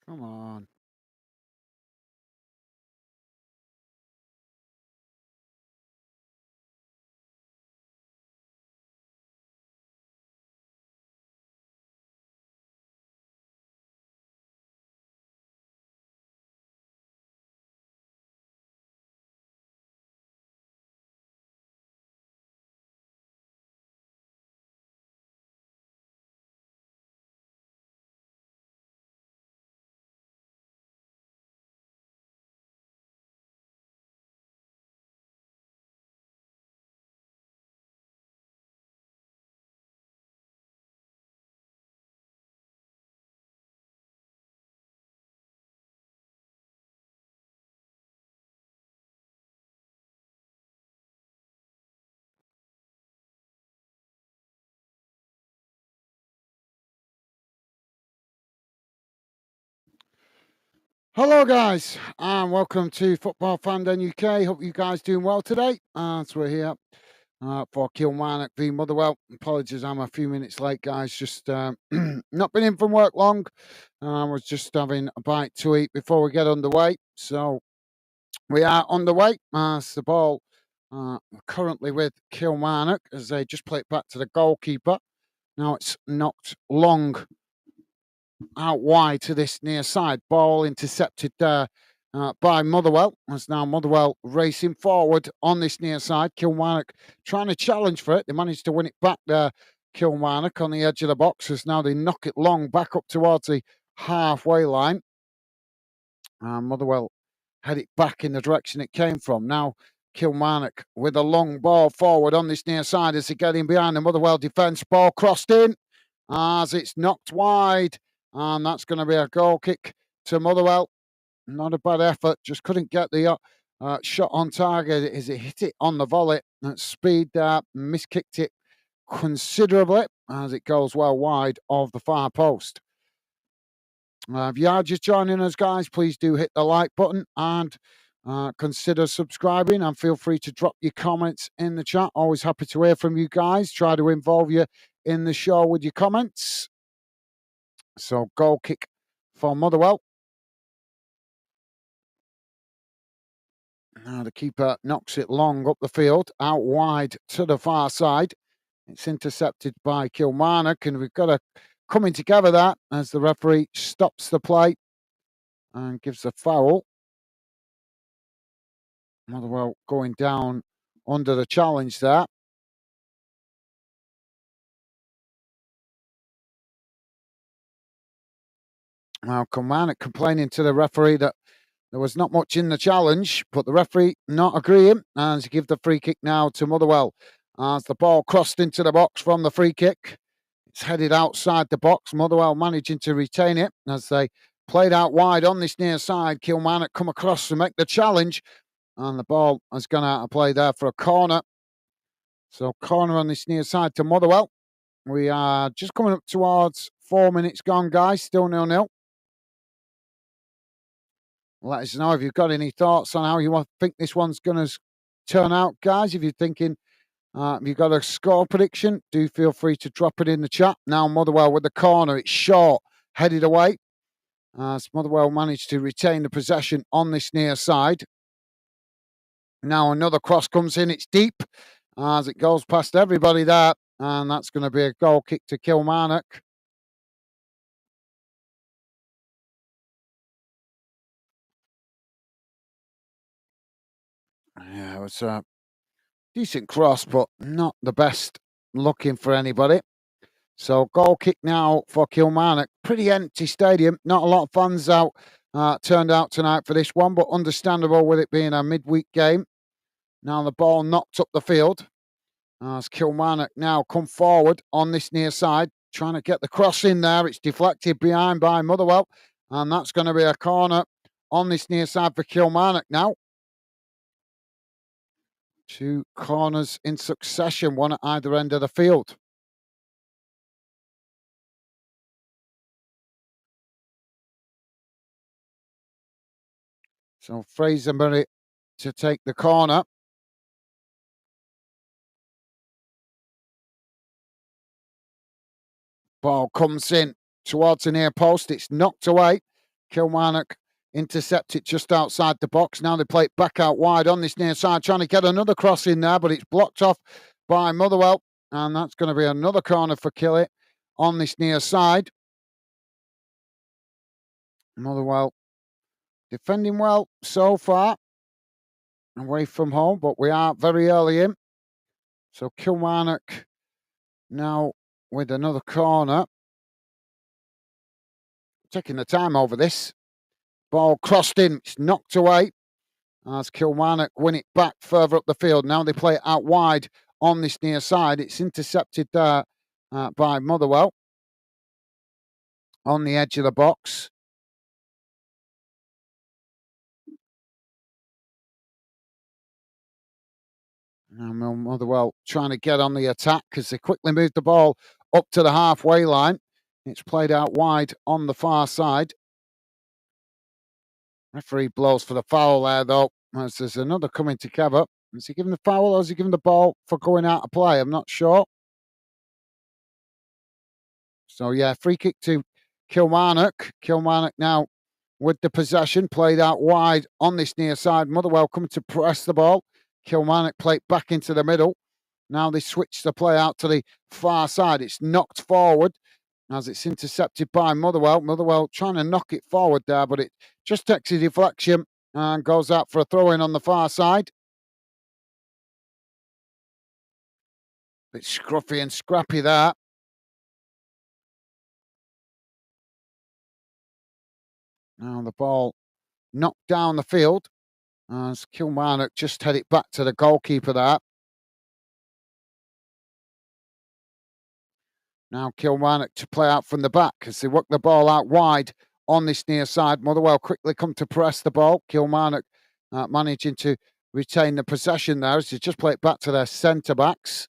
Come on. Hello, guys, and welcome to Football Fandom UK. Hope you guys doing well today. So we're here for Kilmarnock v Motherwell. Apologies, I'm a few minutes late, guys. Just not been in from work long. I was just having a bite to eat before we get underway. So we are underway. It's the ball currently with Kilmarnock as they just play it back to the goalkeeper. Now it's knocked long out wide to this near side. Ball intercepted there by Motherwell. As now Motherwell racing forward on this near side. Kilmarnock trying to challenge for it. They managed to win it back there. Kilmarnock on the edge of the box as now they knock it long back up towards the halfway line. Motherwell head it back in the direction it came from. Now Kilmarnock with a long ball forward on this near side as they get in behind the Motherwell defence. Ball crossed in as it's knocked wide. And that's going to be a goal kick to Motherwell. Not a bad effort. Just couldn't get the shot on target as it hit it on the volley. At speed miskicked it considerably as it goes well wide of the far post. If you are just joining us, guys, please do hit the like button and consider subscribing, and feel free to drop your comments in the chat. Always happy to hear from you guys. Try to involve you in the show with your comments. So goal kick for Motherwell. Now the keeper knocks it long up the field, out wide to the far side. It's intercepted by Kilmarnock, and we've got a coming together that as the referee stops the play and gives a foul. Motherwell going down under the challenge there. Now Kilmarnock complaining to the referee that there was not much in the challenge, but the referee not agreeing and to give the free kick now to Motherwell. As the ball crossed into the box from the free kick, it's headed outside the box. Motherwell managing to retain it as they played out wide on this near side. Kilmarnock come across to make the challenge, and the ball has gone out of play there for a corner. So corner on this near side to Motherwell. We are just coming up towards 4 minutes gone, guys. Still 0-0. Let us know if you've got any thoughts on how you think this one's going to turn out, guys. If you're thinking you've got a score prediction, do feel free to drop it in the chat. Now Motherwell with the corner. It's short, headed away. As Motherwell managed to retain the possession on this near side. Now another cross comes in. It's deep as it goes past everybody there. And that's going to be a goal kick to Kilmarnock. Yeah, it was a decent cross, but not the best looking for anybody. So goal kick now for Kilmarnock. Pretty empty stadium. Not a lot of fans out turned out tonight for this one, but understandable with it being a midweek game. Now the ball knocked up the field. As Kilmarnock now come forward on this near side, trying to get the cross in there. It's deflected behind by Motherwell, and that's going to be a corner on this near side for Kilmarnock now. Two corners in succession, one at either end of the field. So Fraserbury to take the corner. Ball comes in towards the near post. It's knocked away. Kilmarnock intercept it just outside the box. Now they play it back out wide on this near side, trying to get another cross in there, but it's blocked off by Motherwell. And that's going to be another corner for Killy on this near side. Motherwell defending well so far away from home, but we are very early in. So Kilmarnock now with another corner. Taking the time over this. Ball crossed in, it's knocked away as Kilmarnock win it back further up the field. Now they play it out wide on this near side. It's intercepted there by Motherwell on the edge of the box. Now Motherwell trying to get on the attack because they quickly moved the ball up to the halfway line. It's played out wide on the far side. Referee blows for the foul there, though, as there's another coming together. Is he giving the foul or is he giving the ball for going out of play? I'm not sure. So, yeah, free kick to Kilmarnock. Kilmarnock now with the possession, played out wide on this near side. Motherwell coming to press the ball. Kilmarnock play it back into the middle. Now they switch the play out to the far side. It's knocked forward as it's intercepted by Motherwell. Motherwell trying to knock it forward there, but it just takes a deflection and goes out for a throw-in on the far side. Bit scruffy and scrappy there. Now the ball knocked down the field as Kilmarnock just head it back to the goalkeeper there. Now Kilmarnock to play out from the back as they work the ball out wide on this near side. Motherwell quickly come to press the ball. Kilmarnock managing to retain the possession there as they just play it back to their centre-backs.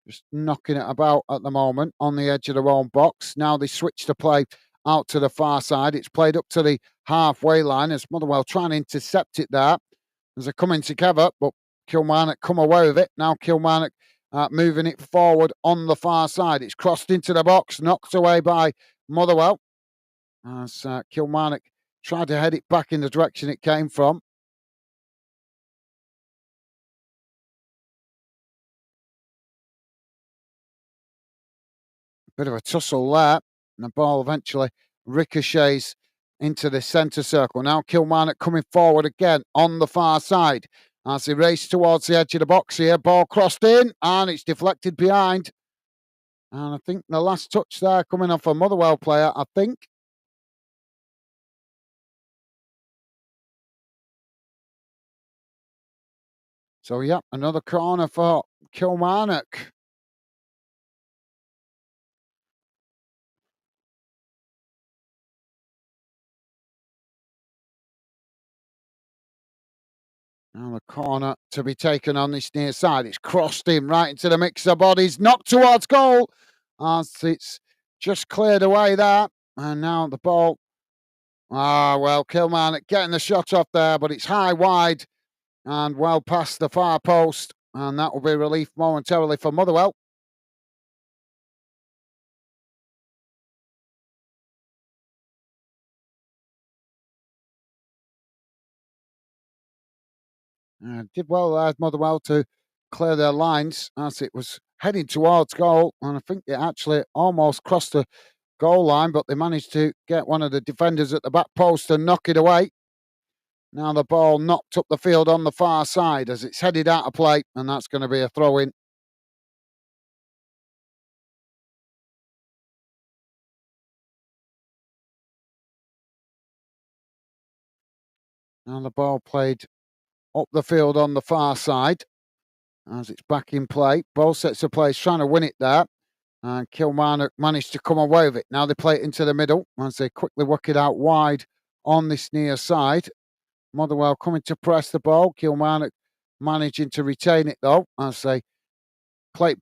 Just knocking it about at the moment on the edge of their own box. Now they switch the play out to the far side. It's played up to the halfway line as Motherwell trying to intercept it there as they're coming together, but Kilmarnock come away with it. Now Kilmarnock moving it forward on the far side. It's crossed into the box, knocked away by Motherwell as Kilmarnock tried to head it back in the direction it came from. Bit of a tussle there, and the ball eventually ricochets into the centre circle. Now Kilmarnock coming forward again on the far side as they race towards the edge of the box here. Ball crossed in and it's deflected behind. And I think the last touch there coming off a Motherwell player, I think. So, yeah, another corner for Kilmarnock. Now the corner to be taken on this near side. It's crossed in right into the mix of bodies, knocked towards goal as it's just cleared away there. And now the ball. Well, Kilmarnock getting the shot off there, but it's high wide and well past the far post. And that will be relief momentarily for Motherwell. Did well there, Motherwell, to clear their lines as it was heading towards goal. And I think it actually almost crossed the goal line, but they managed to get one of the defenders at the back post and knock it away. Now the ball knocked up the field on the far side as it's headed out of play, and that's going to be a throw-in. Now the ball played up the field on the far side as it's back in play. Both sets of players trying to win it there. And Kilmarnock managed to come away with it. Now they play it into the middle as they quickly work it out wide on this near side. Motherwell coming to press the ball. Kilmarnock managing to retain it though as they play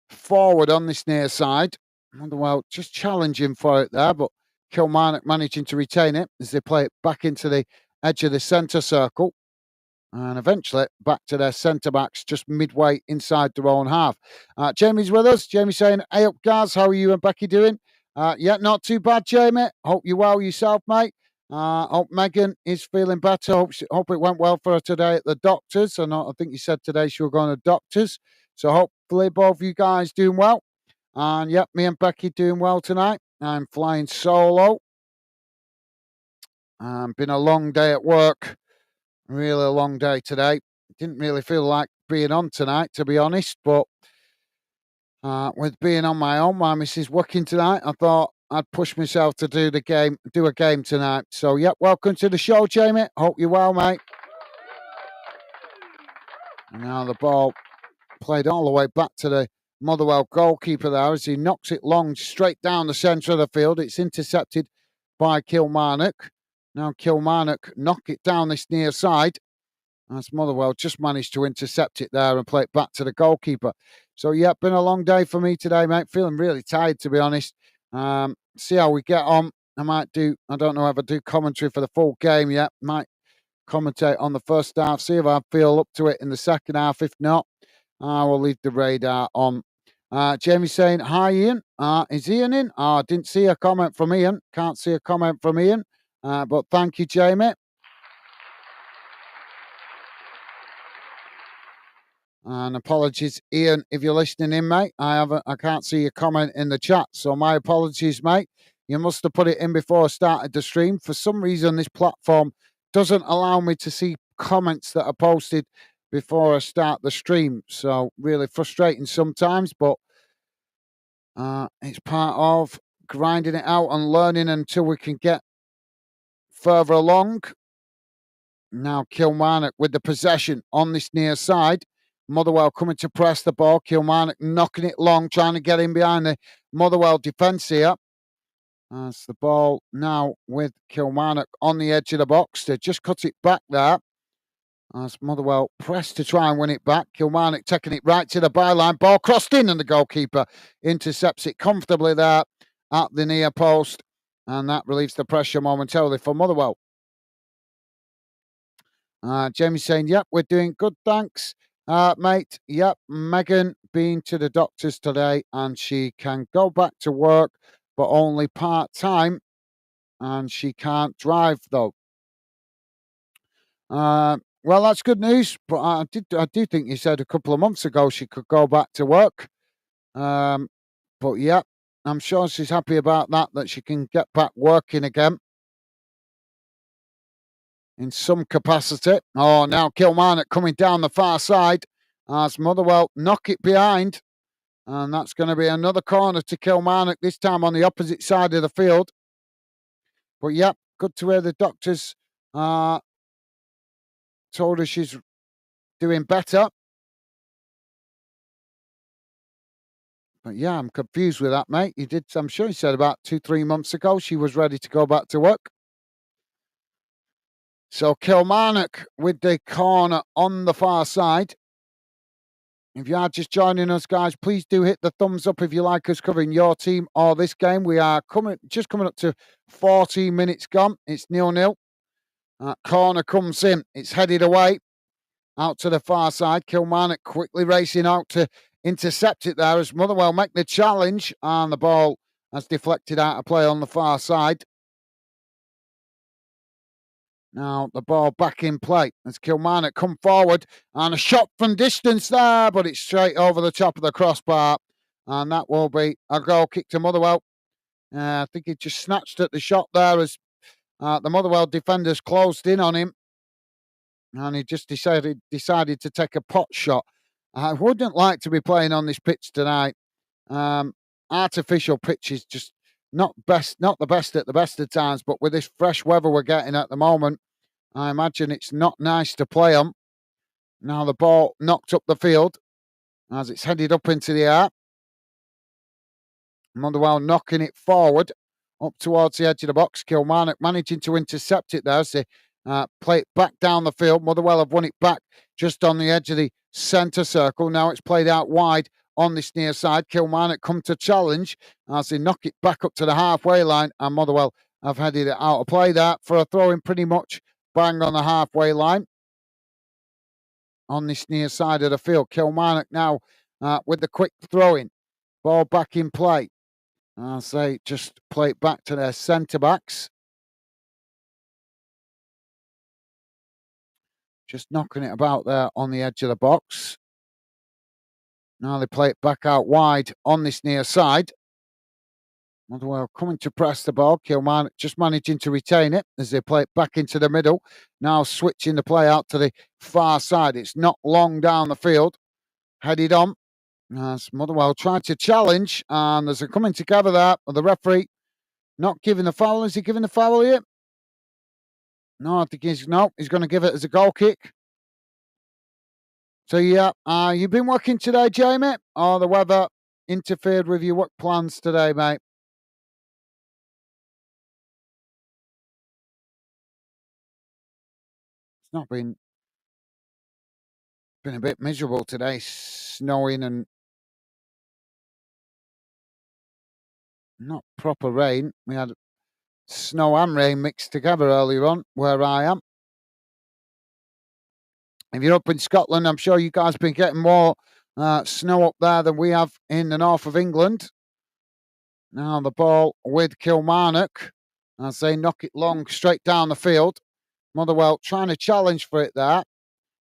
forward on this near side. Motherwell just challenging for it there, but Kilmarnock managing to retain it as they play it back into the edge of the centre circle. and eventually back to their centre-backs just midway inside their own half. Jamie's with us. Jamie saying, hey up, guys, how are you and Becky doing? Yeah, not too bad, Jamie. Hope you're well yourself, mate. Hope Megan is feeling better. Hope it went well for her today at the doctor's. I think you said today she was going to doctor's. So hopefully both of you guys doing well. And yep, me and Becky doing well tonight. I'm flying solo. Been a long day at work. Really a long day today. Didn't really feel like being on tonight, to be honest. But with being on my own, my missus working tonight, I thought I'd push myself to do a game tonight. So, yep, welcome to the show, Jamie. Hope you're well, mate. And now the ball played all the way back to the Motherwell goalkeeper there as he knocks it long straight down the centre of the field. It's intercepted by Kilmarnock. Now Kilmarnock knock it down this near side. As Motherwell just managed to intercept it there and play it back to the goalkeeper. So, yeah, been a long day for me today, mate. Feeling really tired, to be honest. See how we get on. I don't know if I do commentary for the full game yet. Might commentate on the first half, see if I feel up to it in the second half. If not, I will leave the radar on. Jamie saying, hi, Ian. Is Ian in? I didn't see a comment from Ian. Can't see a comment from Ian. But thank you, Jamie. And apologies, Ian, if you're listening in, mate. I can't see your comment in the chat, so my apologies, mate. You must have put it in before I started the stream. For some reason, this platform doesn't allow me to see comments that are posted before I start the stream. So really frustrating sometimes, but it's part of grinding it out and learning until we can get further along. Now Kilmarnock with the possession on this near side. Motherwell coming to press the ball. Kilmarnock knocking it long, trying to get in behind the Motherwell defence here. That's the ball now with Kilmarnock on the edge of the box. They just cut it back there. As Motherwell press to try and win it back. Kilmarnock taking it right to the byline. Ball crossed in and the goalkeeper intercepts it comfortably there at the near post. And that relieves the pressure momentarily for Motherwell. Jamie's saying, yep, we're doing good, thanks. Mate, yep, Megan been to the doctors today and she can go back to work, but only part-time, and she can't drive, though. Well, that's good news, but I do think you said a couple of months ago she could go back to work. But yeah, I'm sure she's happy about that she can get back working again in some capacity. Oh, now Kilmarnock coming down the far side as Motherwell knock it behind. And that's going to be another corner to Kilmarnock, this time on the opposite side of the field. But yeah, good to hear the doctors told her she's doing better. But yeah, I'm confused with that, mate. I'm sure you said about 2-3 months ago she was ready to go back to work. So Kilmarnock with the corner on the far side. If you are just joining us, guys, please do hit the thumbs up if you like us covering your team or this game. We are coming up to 14 minutes gone. It's 0-0. Corner comes in. It's headed away out to the far side. Kilmarnock quickly racing out to intercept it there as Motherwell make the challenge, and the ball has deflected out of play on the far side. Now the ball back in play as Kilmarnock come forward, and a shot from distance there, but it's straight over the top of the crossbar, and that will be a goal kick to Motherwell. I think he just snatched at the shot there as the Motherwell defenders closed in on him, and he just decided to take a pot shot. I wouldn't like to be playing on this pitch tonight. Artificial pitch is just not the best at the best of times, but with this fresh weather we're getting at the moment, I imagine it's not nice to play on. Now the ball knocked up the field as it's headed up into the air. Motherwell knocking it forward up towards the edge of the box. Kilmarnock managing to intercept it there as they play it back down the field. Motherwell have won it back just on the edge of the centre circle. Now it's played out wide on this near side. Kilmarnock come to challenge as they knock it back up to the halfway line, and Motherwell have headed it out of play there for a throw in pretty much bang on the halfway line. on this near side of the field. Kilmarnock now with the quick throwing. Ball back in play. I'll say just play it back to their centre-backs. Just knocking it about there on the edge of the box. Now they play it back out wide on this near side. Motherwell coming to press the ball. Kilmarnock just managing to retain it as they play it back into the middle. Now switching the play out to the far side. It's not long down the field. Headed on. As Motherwell tried to challenge, and there's a coming together there. The referee not giving the foul. Is he giving the foul here? No, I think he's going to give it as a goal kick. So yeah, you've been working today, Jamie? Or the weather interfered with your work plans today, mate? It's not been a bit miserable today, snowing and not proper rain. We had snow and rain mixed together earlier on where I am. If you're up in Scotland, I'm sure you guys have been getting more snow up there than we have in the north of England. Now the ball with Kilmarnock as they knock it long straight down the field. Motherwell trying to challenge for it there.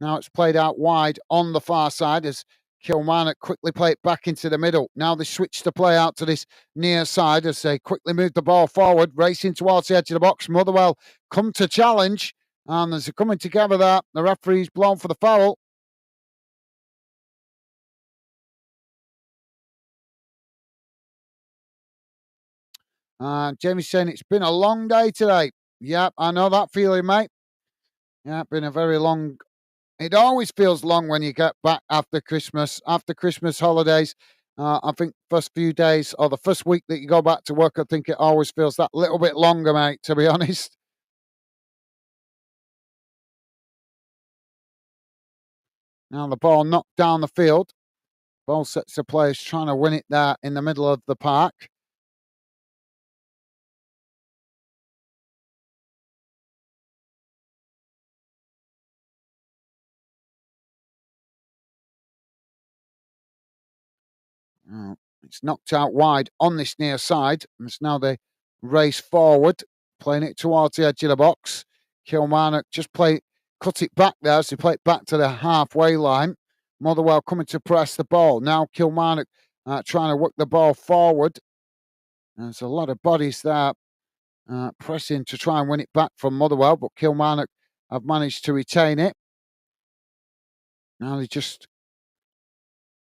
Now it's played out wide on the far side as Kilmarnock quickly play it back into the middle. Now they switch the play out to this near side as they quickly move the ball forward, racing towards the edge of the box. Motherwell come to challenge, and there's a coming together there. The referee's blown for the foul. Jamie's saying it's been a long day today. Yep, I know that feeling, mate. Yeah, been a very long. It always feels long when you get back after Christmas holidays. I think first few days or the first week that you go back to work, I think it always feels that little bit longer, mate, to be honest. Now the ball knocked down the field. Ball sets the players trying to win it there in the middle of the park. It's knocked out wide on this near side. It's now they race forward, playing it towards the edge of the box. Kilmarnock just cut it back there, so they play it back to the halfway line. Motherwell coming to press the ball. Now Kilmarnock trying to work the ball forward. There's a lot of bodies there pressing to try and win it back from Motherwell, but Kilmarnock have managed to retain it. Now they just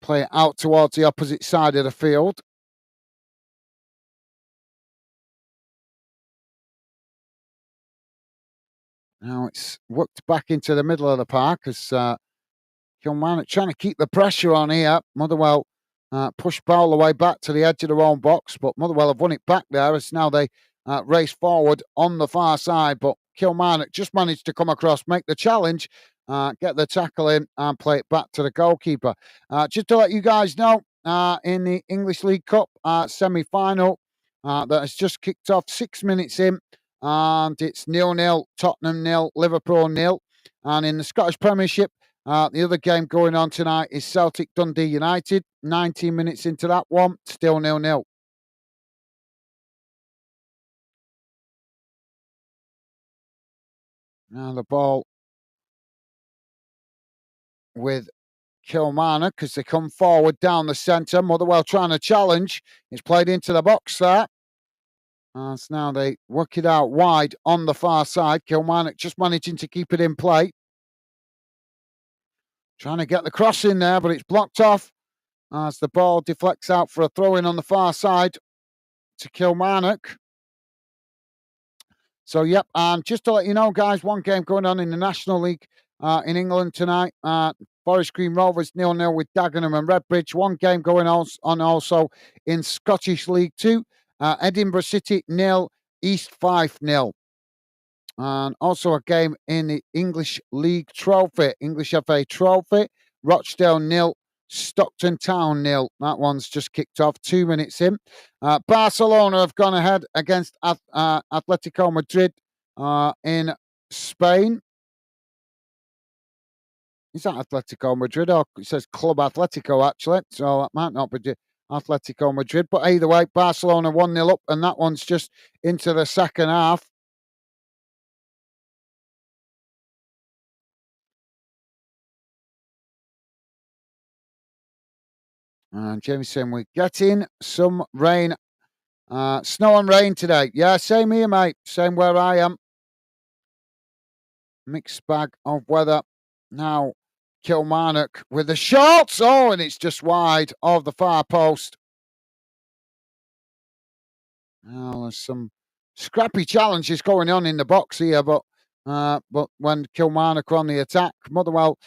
play it out towards the opposite side of the field. Now it's worked back into the middle of the park as Kilmarnock trying to keep the pressure on here. Motherwell push ball the way back to the edge of their own box, but Motherwell have won it back there as now they race forward on the far side. But Kilmarnock just managed to come across, make the challenge, get the tackle in, and play it back to the goalkeeper. Just to let you guys know, in the English League Cup semi-final that has just kicked off 6 minutes in, and it's 0-0, Tottenham 0, Liverpool 0. And in the Scottish Premiership, the other game going on tonight is Celtic Dundee United. 19 minutes into that one, still 0-0. Now the ball with Kilmarnock as they come forward down the centre. Motherwell trying to challenge. It's played into the box there. As now they work it out wide on the far side. Kilmarnock just managing to keep it in play. Trying to get the cross in there, but it's blocked off as the ball deflects out for a throw-in on the far side to Kilmarnock. So, yep, just to let you know, guys, one game going on in the National League in England tonight. Forest Green Rovers 0-0 with Dagenham and Redbridge. One game going on also in Scottish League 2. Edinburgh City 0, East Fife 0. And also a game in the English League Trophy, English FA Trophy. Rochdale 0, Stockton Town 0. That one's just kicked off 2 minutes in. Barcelona have gone ahead against Atletico Madrid in Spain. Is that Atletico Madrid? Or it says Club Atletico, actually. So that might not be Atletico Madrid. But either way, Barcelona 1-0 up, and that one's just into the second half. And Jamie's saying we're getting some rain, snow and rain today. Yeah, same here, mate. Same where I am. Mixed bag of weather. Now, Kilmarnock with the shots. Oh, and it's just wide of the far post. Now, there's some scrappy challenges going on in the box here, but when Kilmarnock are on the attack, Motherwell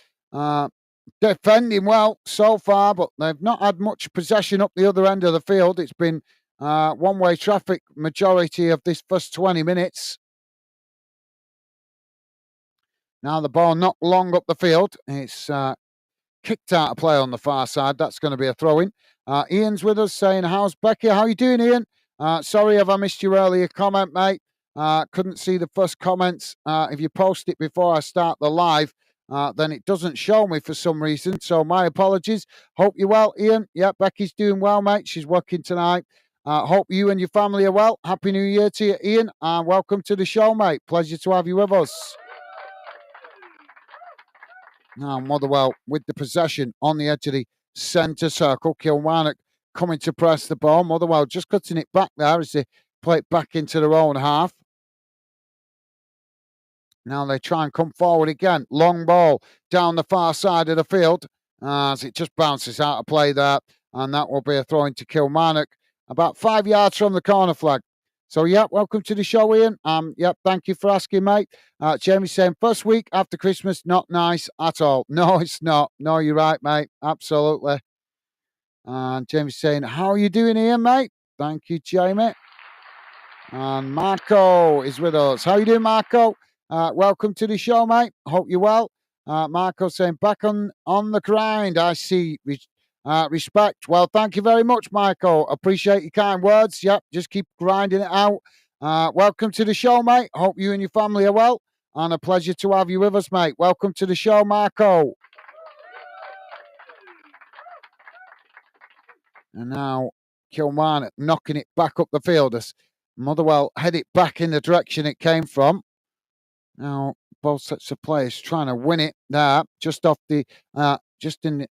defending well so far, but they've not had much possession up the other end of the field. It's been one-way traffic majority of this first 20 minutes. Now the ball not long up the field. It's kicked out of play on the far side. That's going to be a throw-in. Ian's with us saying, how's Becky? How you doing, Ian? Sorry if I missed your earlier comment, mate. Couldn't see the first comments. If you post it before I start the live, then it doesn't show me for some reason. So my apologies. Hope you're well, Ian. Yeah, Becky's doing well, mate. She's working tonight. Hope you and your family are well. Happy New Year to you, Ian. And welcome to the show, mate. Pleasure to have you with us. Now Motherwell with the possession on the edge of the centre circle. Kilmarnock coming to press the ball. Motherwell just cutting it back there as they play it back into their own half. Now they try and come forward again. Long ball down the far side of the field as it just bounces out of play there. And that will be a throw into Kilmarnock about 5 yards from the corner flag. So, yeah, welcome to the show, Ian. Yep, thank you for asking, mate. Jamie's saying, first week after Christmas, not nice at all. No, it's not. No, you're right, mate. Absolutely. And Jamie's saying, how are you doing, Ian, mate? Thank you, Jamie. And Marco is with us. How you doing, Marco? Welcome to the show, mate. Hope you're well. Marco saying, back on the grind. I see. Respect. Well, thank you very much, Michael. Appreciate your kind words. Yep, just keep grinding it out. Welcome to the show, mate. Hope you and your family are well. And a pleasure to have you with us, mate. Welcome to the show, Marco. And now Kilmarnock knocking it back up the field as Motherwell head it back in the direction it came from. Now both sets of players trying to win it there, just off the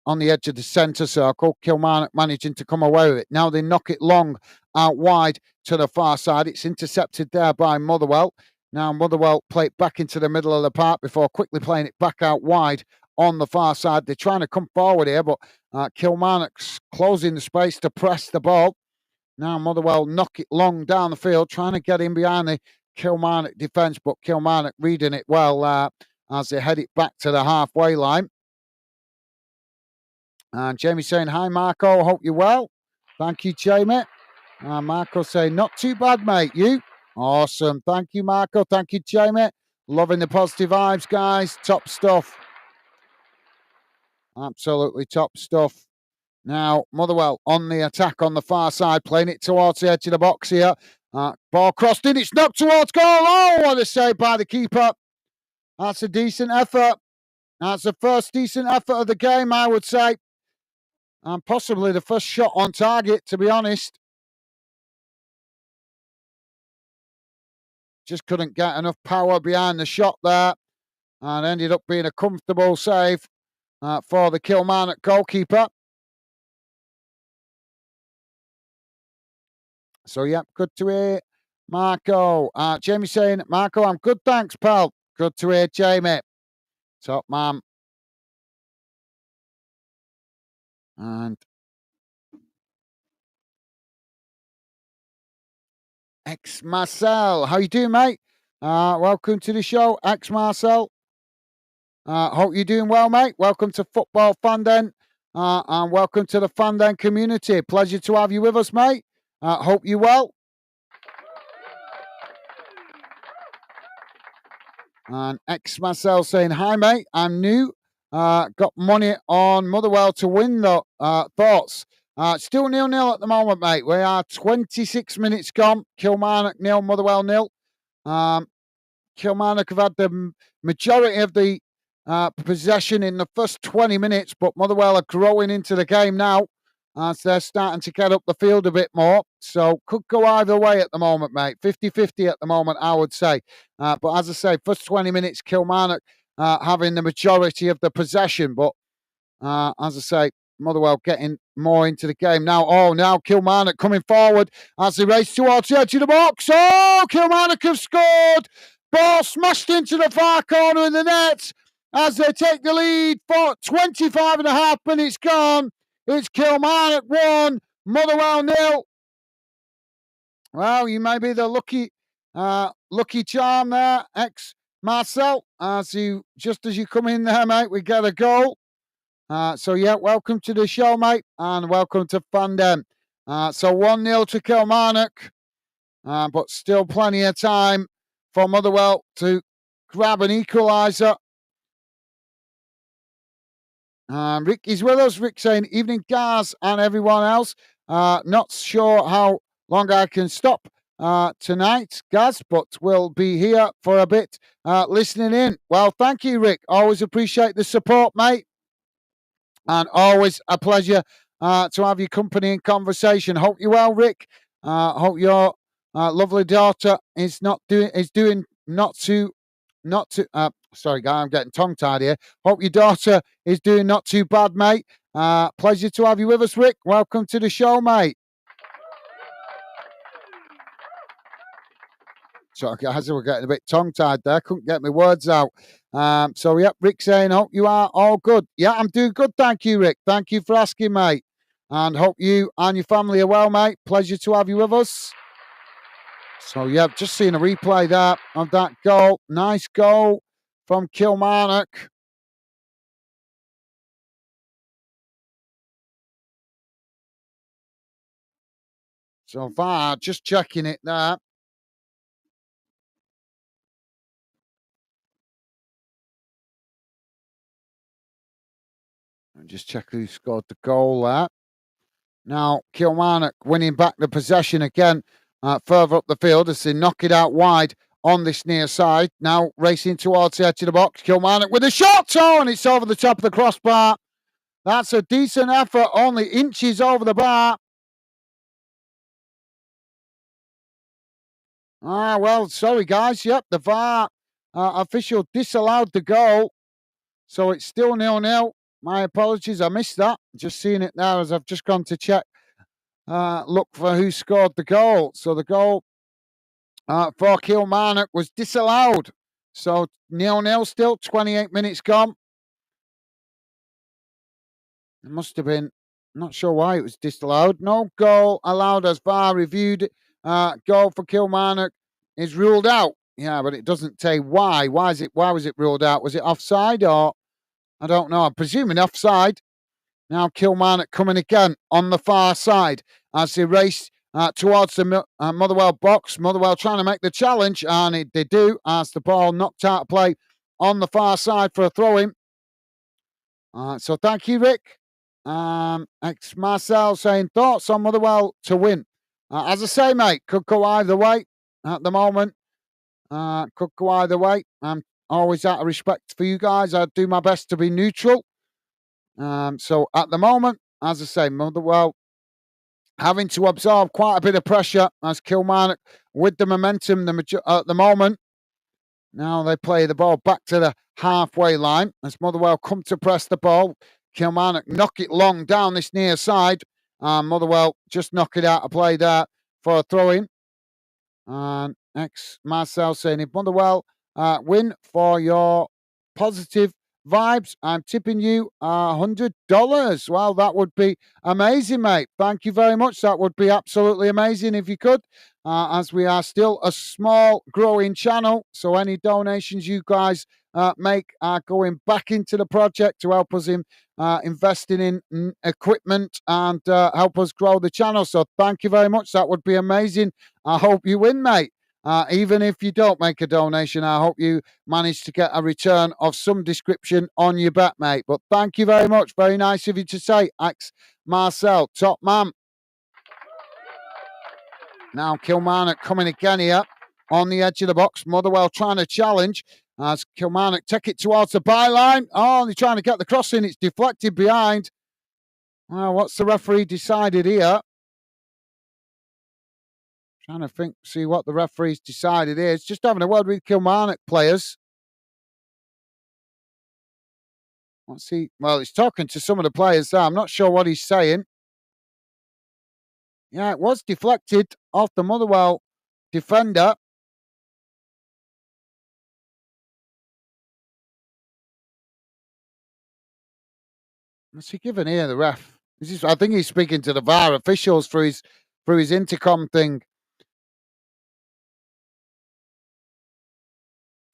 on the edge of the centre circle. Kilmarnock managing to come away with it. Now they knock it long out wide to the far side. It's intercepted there by Motherwell. Now Motherwell play it back into the middle of the park before quickly playing it back out wide on the far side. They're trying to come forward here, but Kilmarnock's closing the space to press the ball. Now Motherwell knock it long down the field, trying to get in behind the Kilmarnock defence, but Kilmarnock reading it well as they head it back to the halfway line. And Jamie saying, hi, Marco. Hope you're well. Thank you, Jamie. And Marco saying, not too bad, mate. You? Awesome. Thank you, Marco. Thank you, Jamie. Loving the positive vibes, guys. Top stuff. Absolutely top stuff. Now, Motherwell on the attack on the far side, playing it towards the edge of the box here. Ball crossed in. It's knocked towards goal. Oh, what a save by the keeper. That's a decent effort. That's the first decent effort of the game, I would say. And possibly the first shot on target, to be honest. Just couldn't get enough power behind the shot there. And ended up being a comfortable save for the Kilmarnock goalkeeper. So, yeah, good to hear, Marco. Jamie saying, Marco, I'm good, thanks, pal. Good to hear, Jamie. Top man. And X Marcel, how you doing, mate? Welcome to the show, X Marcel. Hope you're doing well, mate. Welcome to Football Fandom, and welcome to the Fandom community. Pleasure to have you with us, mate. Hope you're well. And X Marcel saying, hi, mate. I'm new. Got money on Motherwell to win, though. Thoughts? Still 0-0 at the moment, mate. We are 26 minutes gone. Kilmarnock 0, Motherwell 0. Kilmarnock have had the majority of the possession in the first 20 minutes, but Motherwell are growing into the game now as they're starting to get up the field a bit more. So could go either way at the moment, mate. 50-50 at the moment, I would say. But as I say, first 20 minutes, Kilmarnock having the majority of the possession. But as I say, Motherwell getting more into the game now. Oh, now Kilmarnock coming forward as they race towards the edge of the box. Oh, Kilmarnock have scored. Ball smashed into the far corner of the net as they take the lead for 25 and a half minutes gone. It's Kilmarnock 1, Motherwell 0. Well, you may be the lucky charm there, ex-Marcel. As you come in there, mate, we get a goal. So, yeah, welcome to the show, mate, and welcome to Fandom. So 1-0 to Kilmarnock, but still plenty of time for Motherwell to grab an equaliser. Rick is with us. Rick saying, evening, Gaz and everyone else. Not sure how long I can stop tonight, Gaz, but we'll be here for a bit listening in. Well, thank you, Rick. Always appreciate the support, mate. And always a pleasure to have your company and conversation. Hope you're well, Rick. Hope your lovely daughter is doing not too. Sorry, guy, I'm getting tongue-tied here. Hope your daughter is doing not too bad, mate. Pleasure to have you with us, Rick. Welcome to the show, mate. Sorry, guys, we're getting a bit tongue-tied there. Couldn't get my words out. So, yep, Rick saying, hope you are all good. Yeah, I'm doing good. Thank you, Rick. Thank you for asking, mate. And hope you and your family are well, mate. Pleasure to have you with us. So, yeah, just seeing a replay there of that goal. Nice goal from Kilmarnock. So far, just checking it there. And just check who scored the goal there. Now, Kilmarnock winning back the possession again further up the field as they knock it out wide on this near side. Now racing towards the edge of the box. Kilmarnock with a shot. Oh, and it's over the top of the crossbar. That's a decent effort, only inches over the bar. Well, sorry, guys. Yep, the VAR official disallowed the goal. So it's still 0-0. My apologies, I missed that. Just seeing it now as I've just gone to check. Look for who scored the goal. So the goal for Kilmarnock was disallowed. So 0-0 still, 28 minutes gone. It must have been, not sure why it was disallowed. No goal allowed as VAR reviewed. Goal for Kilmarnock is ruled out. Yeah, but it doesn't say why. Why was it ruled out? Was it offside or I don't know. I'm presuming offside. Now Kilmarnock coming again on the far side as they race towards the Motherwell box. Motherwell trying to make the challenge, and they do as the ball knocked out of play on the far side for a throw-in. So thank you, Rick. Ex-Marcel saying, thoughts on Motherwell to win? As I say, mate, could go either way at the moment. Could go either way. I'm always out of respect for you guys. I do my best to be neutral. So at the moment, as I say, Motherwell having to absorb quite a bit of pressure as Kilmarnock with the momentum at the moment. Now they play the ball back to the halfway line as Motherwell come to press the ball. Kilmarnock knock it long down this near side. Motherwell just knock it out of play there for a throw-in. And ex-Marcel saying, if Motherwell win for your positive vibes, I'm tipping you $100. Well, that would be amazing, mate. Thank you very much. That would be absolutely amazing if you could, as we are still a small growing channel. So any donations you guys make are going back into the project to help us in investing in equipment and help us grow the channel. So thank you very much. That would be amazing. I hope you win, mate. Even if you don't make a donation, I hope you manage to get a return of some description on your bet, mate. But thank you very much. Very nice of you to say, Marcel, top man. Now Kilmarnock coming again here on the edge of the box. Motherwell trying to challenge. as Kilmarnock take it towards the byline. Oh, they're trying to get the cross in. It's deflected behind. Well, what's the referee decided here? Trying to think, see what the referee's decided is. Just having a word with Kilmarnock players. Let's see. Well, he's talking to some of the players there. I'm not sure what he's saying. Yeah, it was deflected off the Motherwell defender. What's he giving here, the ref? I think he's speaking to the VAR officials through his intercom thing.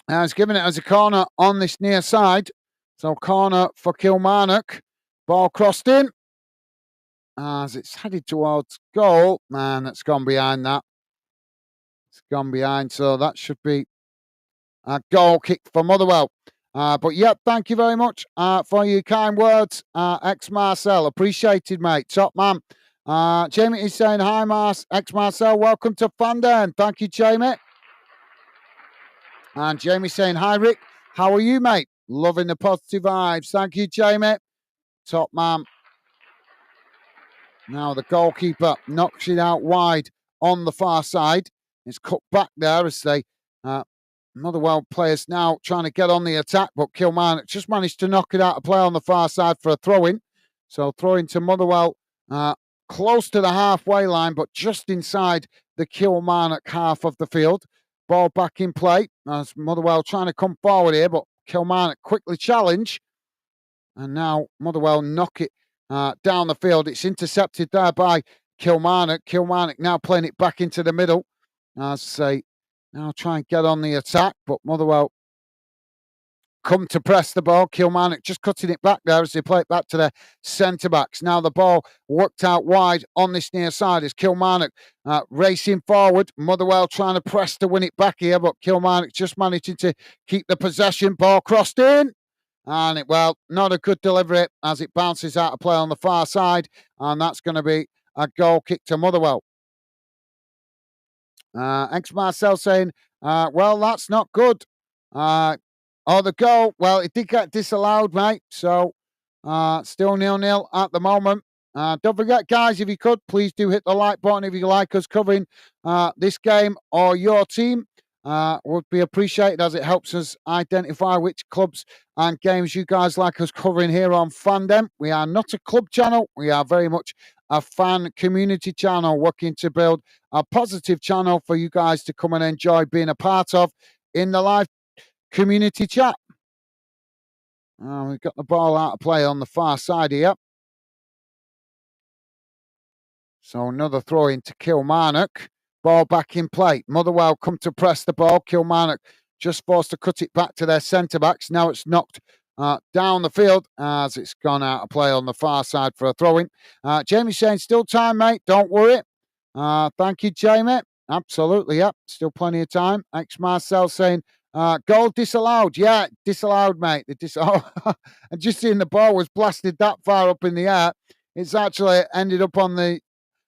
Now he's giving it as a corner on this near side. So corner for Kilmarnock. Ball crossed in. As it's headed towards goal. Man, that's gone behind that. It's gone behind. So that should be a goal kick for Motherwell. But yeah, thank you very much for your kind words, ex-Marcel. Appreciated, mate. Top man. Jamie is saying, hi, ex-Marcel. Welcome to Fandom. Thank you, Jamie. And Jamie saying, hi, Rick. How are you, mate? Loving the positive vibes. Thank you, Jamie. Top man. Now the goalkeeper knocks it out wide on the far side. It's cut back there as they Motherwell players now trying to get on the attack, but Kilmarnock just managed to knock it out of play on the far side for a throw-in. So throw-in to Motherwell close to the halfway line, but just inside the Kilmarnock half of the field. Ball back in play as Motherwell trying to come forward here, but Kilmarnock quickly challenge. And now Motherwell knock it down the field. It's intercepted there by Kilmarnock. Kilmarnock now playing it back into the middle. As say, now try and get on the attack, but Motherwell come to press the ball. Kilmarnock just cutting it back there as they play it back to their centre-backs. Now the ball worked out wide on this near side as Kilmarnock racing forward. Motherwell trying to press to win it back here, but Kilmarnock just managing to keep the possession. Ball crossed in. And not a good delivery as it bounces out of play on the far side. And that's going to be a goal kick to Motherwell. Ex-Marcel saying, well, that's not good. The goal, well, it did get disallowed, mate. So still 0-0 at the moment. Don't forget, guys, if you could, please do hit the like button if you like us covering this game or your team. Would be appreciated as it helps us identify which clubs and games you guys like us covering here on Fandom. We are not a club channel. We are very much a fan community channel working to build a positive channel for you guys to come and enjoy being a part of in the live community chat. We've got the ball out of play on the far side here. So another throw into Kilmarnock. Ball back in play. Motherwell come to press the ball. Kilmarnock just forced to cut it back to their centre-backs. Now it's knocked down the field as it's gone out of play on the far side for a throw-in. Jamie saying, still time, mate. Don't worry. Thank you, Jamie. Absolutely, yep. Still plenty of time. Ex-Marcel saying, goal disallowed. Yeah, disallowed, mate. And just seeing the ball was blasted that far up in the air. It's actually ended up on the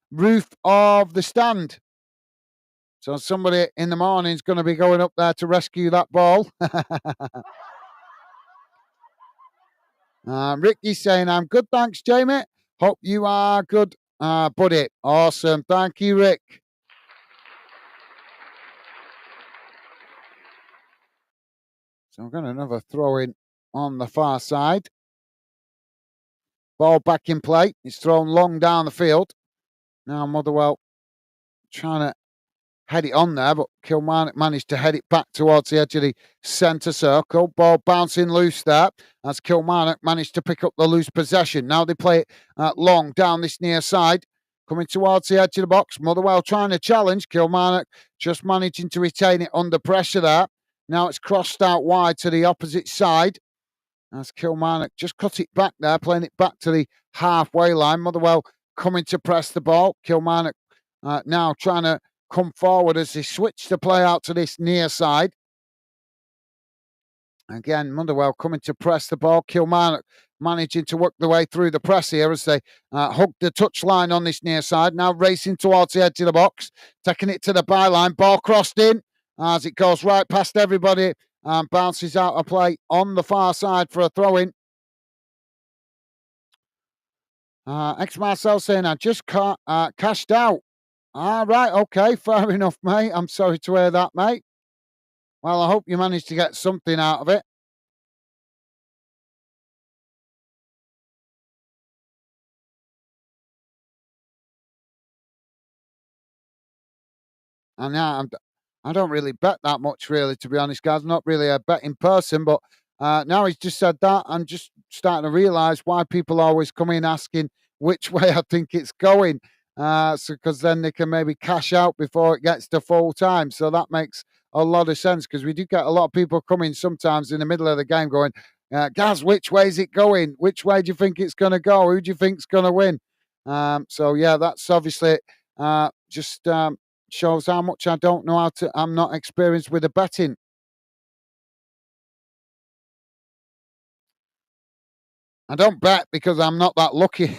roof of the stand. So somebody in the morning is going to be going up there to rescue that ball. Ricky's saying, I'm good, thanks, Jamie. Hope you are good, buddy. Awesome. Thank you, Rick. So we've got another throw in on the far side. Ball back in play. It's thrown long down the field. Now Motherwell trying to head it on there, but Kilmarnock managed to head it back towards the edge of the centre circle. Ball bouncing loose there as Kilmarnock managed to pick up the loose possession. Now they play it long down this near side, coming towards the edge of the box. Motherwell trying to challenge. Kilmarnock just managing to retain it under pressure there. Now it's crossed out wide to the opposite side as Kilmarnock just cut it back there, playing it back to the halfway line. Motherwell coming to press the ball. Kilmarnock now trying to come forward as they switch the play out to this near side. Again, Motherwell coming to press the ball. Kilmarnock managing to work their way through the press here as they hug the touchline on this near side. Now racing towards the edge of the box, taking it to the byline. Ball crossed in as it goes right past everybody and bounces out of play on the far side for a throw-in. Ex-Marcel saying, I just cashed out. Right, okay, fair enough, mate. I'm sorry to hear that, mate. Well, I hope you managed to get something out of it. And I don't really bet that much, really, to be honest, guys. I'm not really a betting person, but now he's just said that, I'm just starting to realise why people always come in asking which way I think it's going. So because then they can maybe cash out before it gets to full time. So that makes a lot of sense because we do get a lot of people coming sometimes in the middle of the game going, Gaz, which way is it going? Which way do you think it's going to go? Who do you think's going to win? So yeah, that's obviously just shows how much I don't know how to. I'm not experienced with the betting. I don't bet because I'm not that lucky.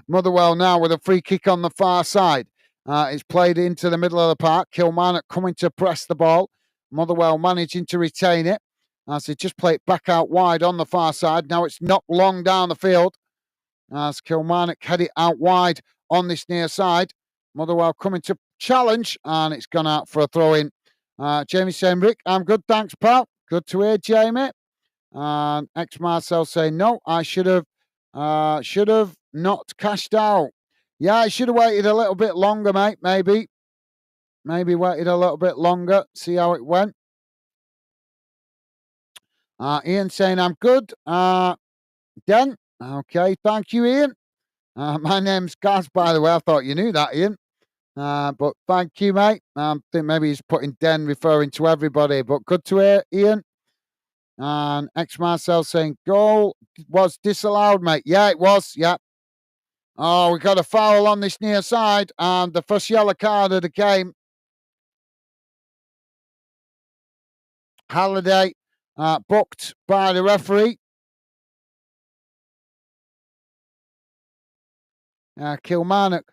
Motherwell now with a free kick on the far side. It's played into the middle of the park. Kilmarnock coming to press the ball. Motherwell managing to retain it as they just play it back out wide on the far side. Now it's knocked long down the field as Kilmarnock head it out wide on this near side. Motherwell coming to challenge and it's gone out for a throw in. Jamie saying, Rick, I'm good, thanks, pal. Good to hear, Jamie. And ex Marcel saying, no, I should have not cashed out. Yeah, I should have waited a little bit longer, mate. Maybe waited a little bit longer. See how it went. Ian saying, I'm good. Den. Okay, thank you, Ian. My name's Gaz, by the way. I thought you knew that, Ian. But thank you, mate. I think maybe he's putting Den referring to everybody, but good to hear, Ian. And ex Marcel saying, goal was disallowed, mate. Yeah, it was. Yeah. Oh, we got a foul on this near side and the first yellow card of the game. Halliday booked by the referee. Kilmarnock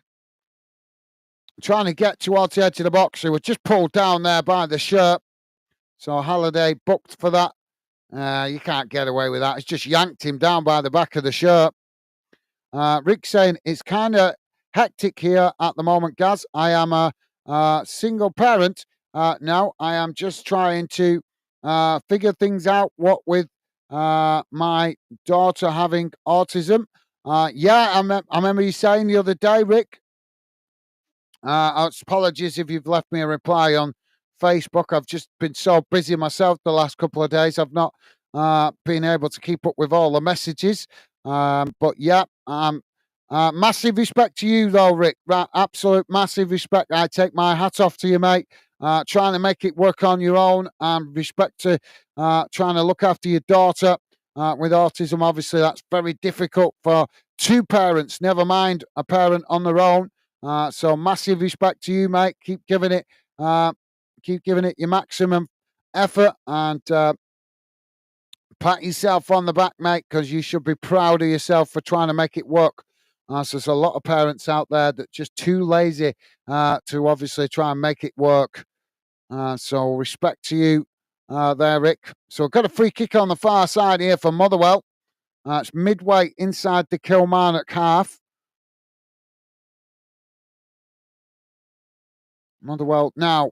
trying to get towards the edge of the box. He was just pulled down there by the shirt. So Halliday booked for that. You can't get away with that. It's just yanked him down by the back of the shirt. Rick saying it's kind of hectic here at the moment, Gaz. I am a single parent now. I am just trying to figure things out. What with my daughter having autism. Yeah, I remember you saying the other day, Rick. Apologies if you've left me a reply on Facebook. I've just been so busy myself the last couple of days. I've not been able to keep up with all the messages. But yeah, massive respect to you, though, Rick. Right, absolute massive respect. I take my hat off to you, mate. Trying to make it work on your own, and respect to trying to look after your daughter with autism. Obviously, that's very difficult for two parents, never mind a parent on their own. So massive respect to you, mate. Keep giving it your maximum effort, and pat yourself on the back, mate, because you should be proud of yourself for trying to make it work. So there's a lot of parents out there that just too lazy to obviously try and make it work. So respect to you there, Rick. So got a free kick on the far side here for Motherwell. It's midway inside the Kilmarnock half. Motherwell now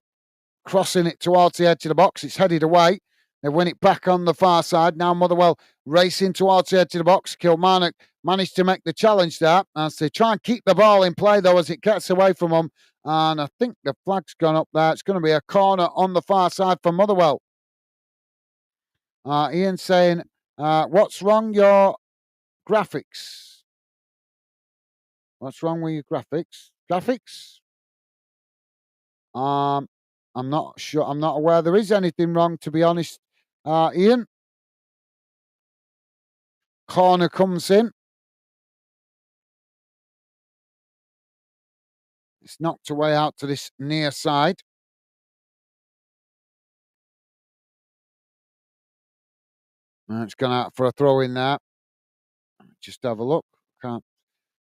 crossing it towards the edge of the box. It's headed away. They win it back on the far side. Now Motherwell racing towards the edge of the box. Kilmarnock managed to make the challenge there as they try and keep the ball in play, though, as it gets away from them. And I think the flag's gone up there. It's going to be a corner on the far side for Motherwell. Ian saying, what's wrong, your graphics? What's wrong with your graphics? Graphics? I'm not sure. I'm not aware there is anything wrong, to be honest. Ian, corner comes in. It's knocked away out to this near side. It's gone out for a throw in there. Just have a look. Can't.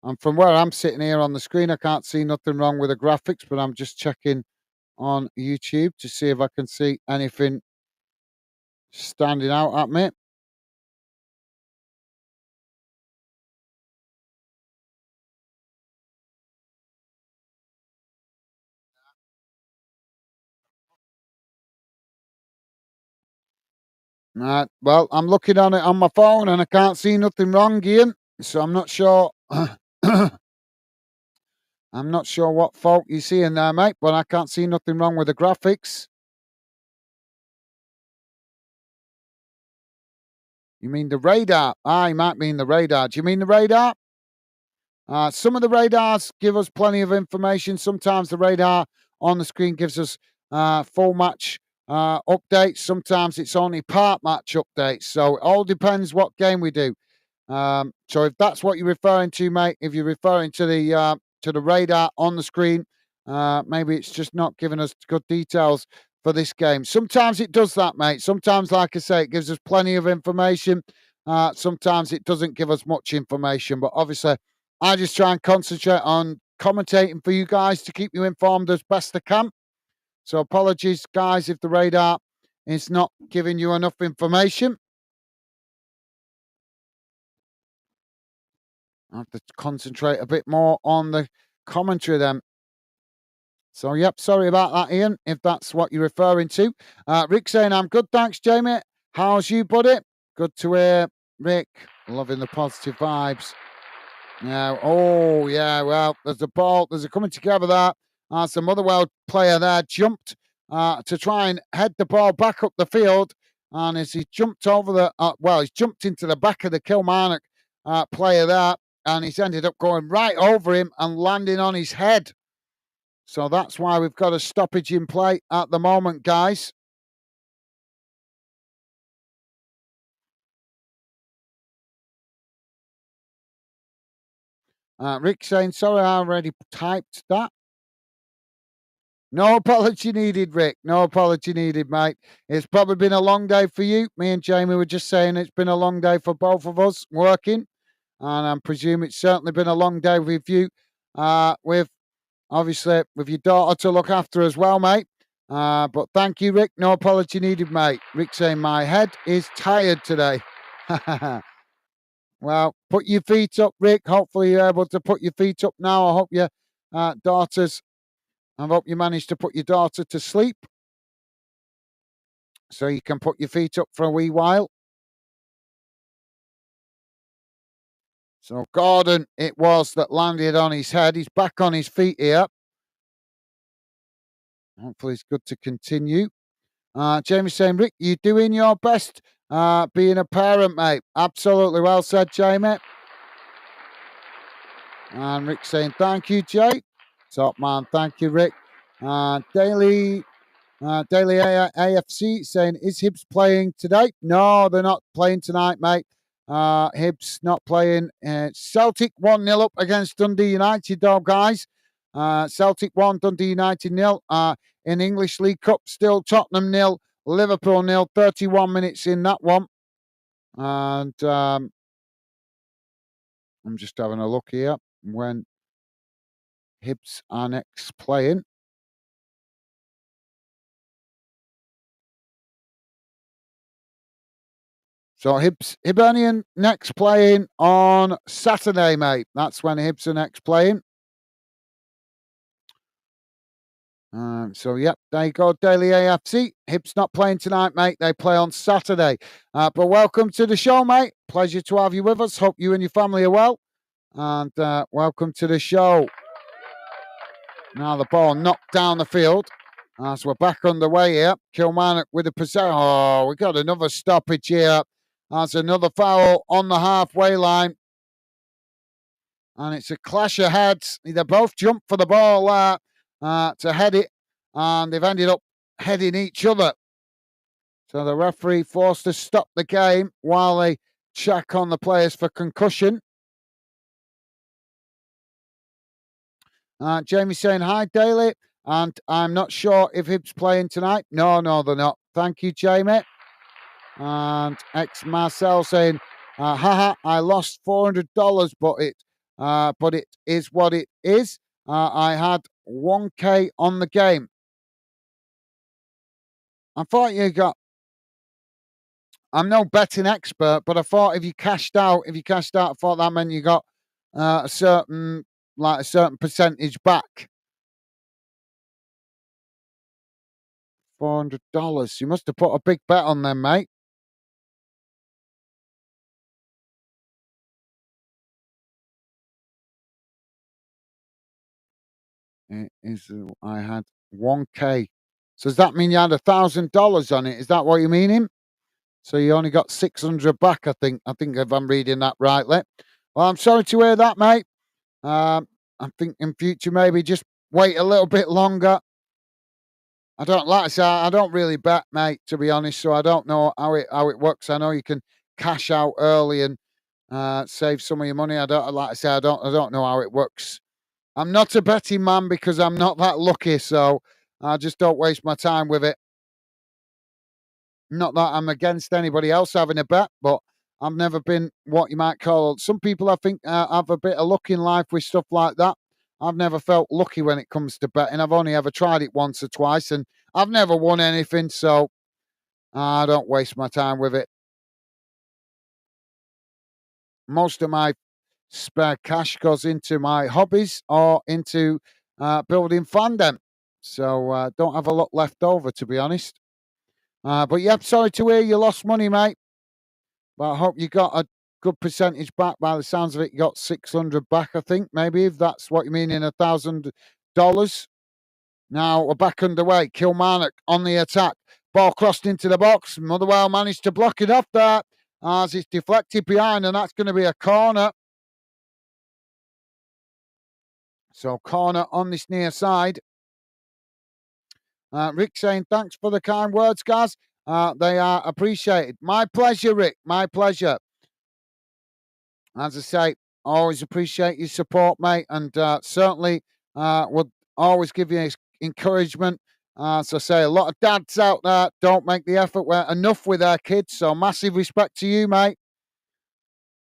And from where I'm sitting here on the screen, I can't see nothing wrong with the graphics, but I'm just checking on YouTube to see if I can see anything standing out at me. Right. Well, I'm looking on it on my phone and I can't see nothing wrong, Ian. So I'm not sure. I'm not sure what fault you see in there, mate, but I can't see nothing wrong with the graphics. You mean the radar? Ah, you might mean the radar. Do you mean the radar? Some of the radars give us plenty of information. Sometimes the radar on the screen gives us full match updates. Sometimes it's only part match updates. So it all depends what game we do. So if that's what you're referring to, mate, if you're referring to the radar on the screen, maybe it's just not giving us good details for this game. Sometimes it does that, mate. Sometimes, like I say, it gives us plenty of information. Sometimes it doesn't give us much information, but obviously, I just try and concentrate on commentating for you guys to keep you informed as best I can. So apologies, guys, if the radar is not giving you enough information. I have to concentrate a bit more on the commentary then. So, yep, sorry about that, Ian, if that's what you're referring to. Rick saying, I'm good, thanks, Jamie. How's you, buddy? Good to hear, Rick. Loving the positive vibes. Yeah, oh, yeah, well, there's a ball, there's a coming together there. Some Motherwell player there jumped to try and head the ball back up the field. And as he jumped over he's jumped into the back of the Kilmarnock player there. And he's ended up going right over him and landing on his head. So that's why we've got a stoppage in play at the moment, guys. Rick saying, sorry, I already typed that. No apology needed, Rick. No apology needed, mate. It's probably been a long day for you. Me and Jamie were just saying it's been a long day for both of us working. And I presume it's certainly been a long day with you, with obviously with your daughter to look after as well, mate. But thank you, Rick. No apology needed, mate. Rick saying, my head is tired today. Well, put your feet up, Rick. Hopefully you're able to put your feet up now. I hope your daughters, I hope you managed to put your daughter to sleep so you can put your feet up for a wee while. So Gordon, it was that landed on his head. He's back on his feet here. Hopefully it's good to continue. Jamie saying, Rick, you doing your best being a parent, mate. Absolutely well said, Jamie. And Rick saying, thank you, Jay. Top man, thank you, Rick. Daily AFC saying, is Hibs playing today? No, they're not playing tonight, mate. Hibs not playing. Celtic 1-0 up against Dundee United, though, guys. Celtic 1, Dundee United 0. In English League Cup, still Tottenham 0, Liverpool 0. 31 minutes in that one. And I'm just having a look here when Hibs are next playing. So Hibernian next playing on Saturday, mate. That's when Hibs are next playing. So, yep, there you go, Daily AFC. Hibs not playing tonight, mate. They play on Saturday. But welcome to the show, mate. Pleasure to have you with us. Hope you and your family are well. And welcome to the show. Now the ball knocked down the field. As we're back underway here. Kilmarnock with the possession. Oh, we got another stoppage here. That's another foul on the halfway line. And it's a clash of heads. They both jumped for the ball to head it. And they've ended up heading each other. So the referee forced to stop the game while they check on the players for concussion. Jamie saying, hi, Daly. And I'm not sure if Hibs playing tonight. No, they're not. Thank you, Jamie. And ex Marcel saying, haha, I lost $400, but it is what it is. I had 1K on the game. I thought you got I'm no betting expert, but I thought if you cashed out, I thought that meant you got a certain like a certain percentage back. $400. You must have put a big bet on them, mate. It is I had 1K. So does that mean you had $1,000 on it? Is that what you meaning? So you only got 600 back, I think. I think if I'm reading that rightly. Well, I'm sorry to hear that, mate. I think in future maybe just wait a little bit longer. I don't like I say I don't really bet, mate, to be honest. So I don't know how it works. I know you can cash out early and save some of your money. I don't like I say I don't know how it works. I'm not a betting man because I'm not that lucky. So I just don't waste my time with it. Not that I'm against anybody else having a bet, but I've never been what you might call. Some people I think have a bit of luck in life with stuff like that. I've never felt lucky when it comes to betting. I've only ever tried it once or twice, and I've never won anything. So I don't waste my time with it. Most of my spare cash goes into my hobbies or into building fandom. So don't have a lot left over, to be honest. But yeah, sorry to hear you lost money, mate. But I hope you got a good percentage back. By the sounds of it, you got 600 back, I think, maybe, if that's what you mean in $1,000. Now we're back underway. Kilmarnock on the attack. Ball crossed into the box. Motherwell managed to block it off there as it's deflected behind, and that's going to be a corner. So corner on this near side. Rick saying thanks for the kind words, guys. They are appreciated. My pleasure, Rick. My pleasure. As I say, always appreciate your support, mate, and certainly would always give you encouragement. As I say, a lot of dads out there don't make the effort enough with their kids, so massive respect to you, mate.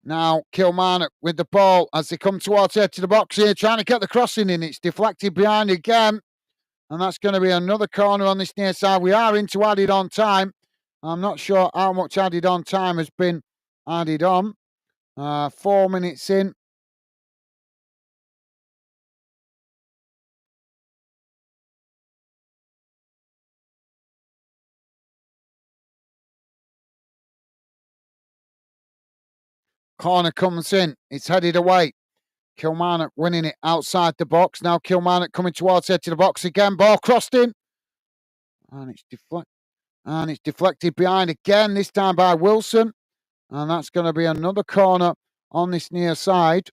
Now, Kilmarnock with the ball as they come towards the edge of the box here, trying to get the crossing in. It's deflected behind again, and that's going to be another corner on this near side. We are into added on time. I'm not sure how much added on time has been added on. 4 minutes in. Corner comes in. It's headed away. Kilmarnock winning it outside the box. Now Kilmarnock coming towards the edge of the box again. Ball crossed in. And it's deflected behind again, this time by Wilson. And that's going to be another corner on this near side.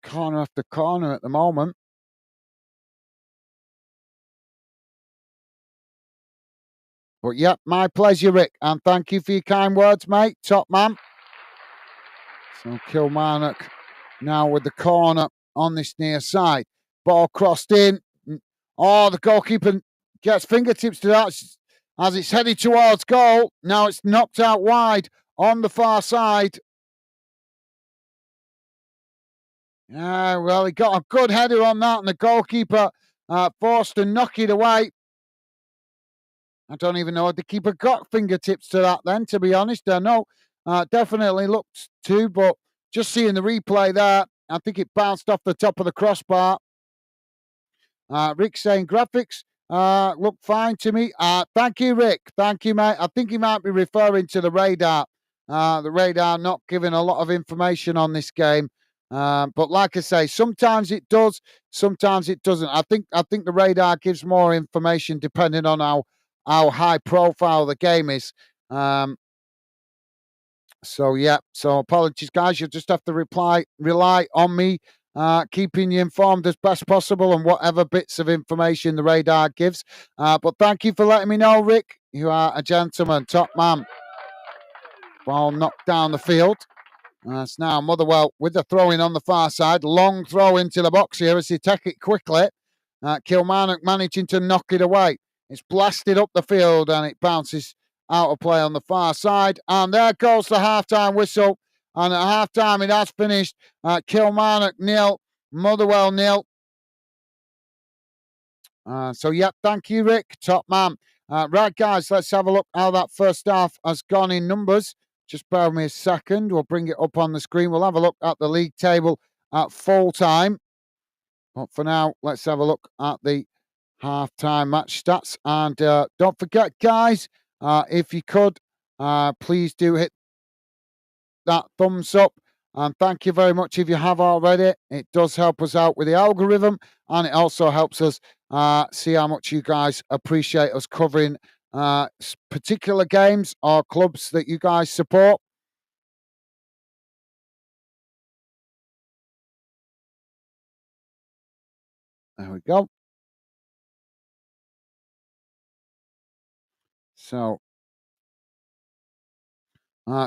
Corner after corner at the moment. But yeah, my pleasure, Rick. And thank you for your kind words, mate. Top man. So Kilmarnock now with the corner on this near side. Ball crossed in. Oh, the goalkeeper gets fingertips to that as it's headed towards goal. Now it's knocked out wide on the far side. Yeah, well, he got a good header on that, and the goalkeeper forced to knock it away. I don't even know if the keeper got fingertips to that then, to be honest. I know definitely looked to, but just seeing the replay there, I think it bounced off the top of the crossbar. Rick saying graphics look fine to me. Thank you, Rick. Thank you, mate. I think he might be referring to the radar. The radar not giving a lot of information on this game. But like I say, sometimes it does, sometimes it doesn't. I think the radar gives more information depending on how high profile the game is. So yeah, so apologies, guys. You'll just have to rely on me, keeping you informed as best possible on whatever bits of information the radar gives. But thank you for letting me know, Rick. You are a gentleman, top man. Ball knocked down the field. It's now Motherwell with the throw in on the far side. Long throw into the box here as they take it quickly. Kilmarnock managing to knock it away. It's blasted up the field and it bounces out of play on the far side. And there goes the half-time whistle. And at half-time it has finished. Kilmarnock 0, Motherwell 0. So, yep, thank you, Rick. Top man. Right, guys, let's have a look how that first half has gone in numbers. Just bear with me a second. We'll bring it up on the screen. We'll have a look at the league table at full time. But for now, let's have a look at the half-time match stats. And don't forget, guys, if you could, please do hit that thumbs up. And thank you very much if you have already. It does help us out with the algorithm, and it also helps us see how much you guys appreciate us covering particular games or clubs that you guys support. There we go.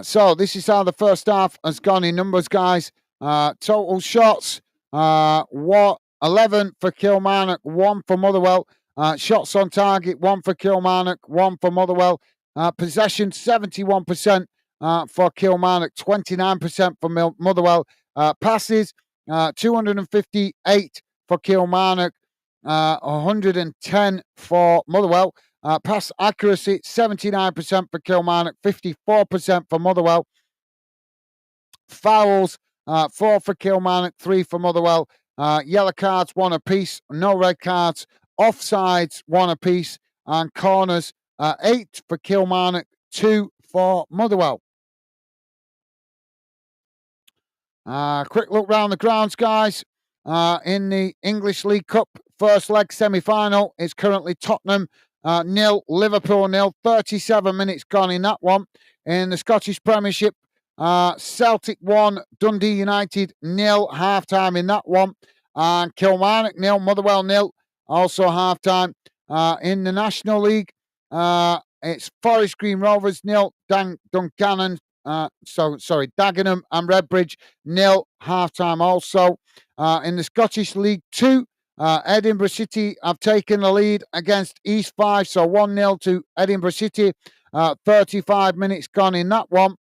So this is how the first half has gone in numbers, guys. Total shots, what 11 for Kilmarnock, 1 for Motherwell. Shots on target, 1 for Kilmarnock, 1 for Motherwell. Possession, 71% for Kilmarnock, 29% for Motherwell. Passes, 258 for Kilmarnock, 110 for Motherwell. Pass accuracy, 79% for Kilmarnock, 54% for Motherwell. Fouls, 4 for Kilmarnock, 3 for Motherwell. Yellow cards, 1 apiece. No red cards. Offsides, 1 apiece. And corners, 8 for Kilmarnock, 2 for Motherwell. Quick look round the grounds, guys. In the English League Cup first leg semi-final, it's currently Tottenham 0, Liverpool 0. 37 minutes gone in that one. In the Scottish Premiership, Celtic 1, Dundee United 0, half-time in that one. And Kilmarnock 0, Motherwell 0, also half-time. In the National League, it's Forest Green Rovers 0, Dagenham and Redbridge 0, half-time also. In the Scottish League 2, Edinburgh City have taken the lead against East Fife, so 1-0 to Edinburgh City. 35 minutes gone in that one.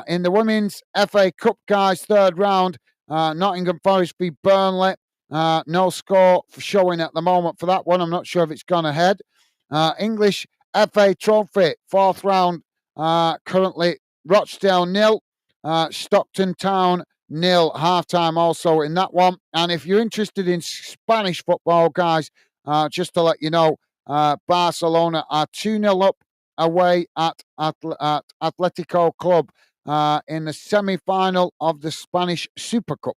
In the Women's FA Cup, guys, third round, Nottingham Forest v Burnley. No score showing at the moment for that one. I'm not sure if it's gone ahead. English FA Trophy, fourth round, currently Rochdale 0, Stockton Town 0, half-time also in that one. And if you're interested in Spanish football, guys, just to let you know, Barcelona are 2-0 up away at Atletico Club in the semi-final of the Spanish Super Cup.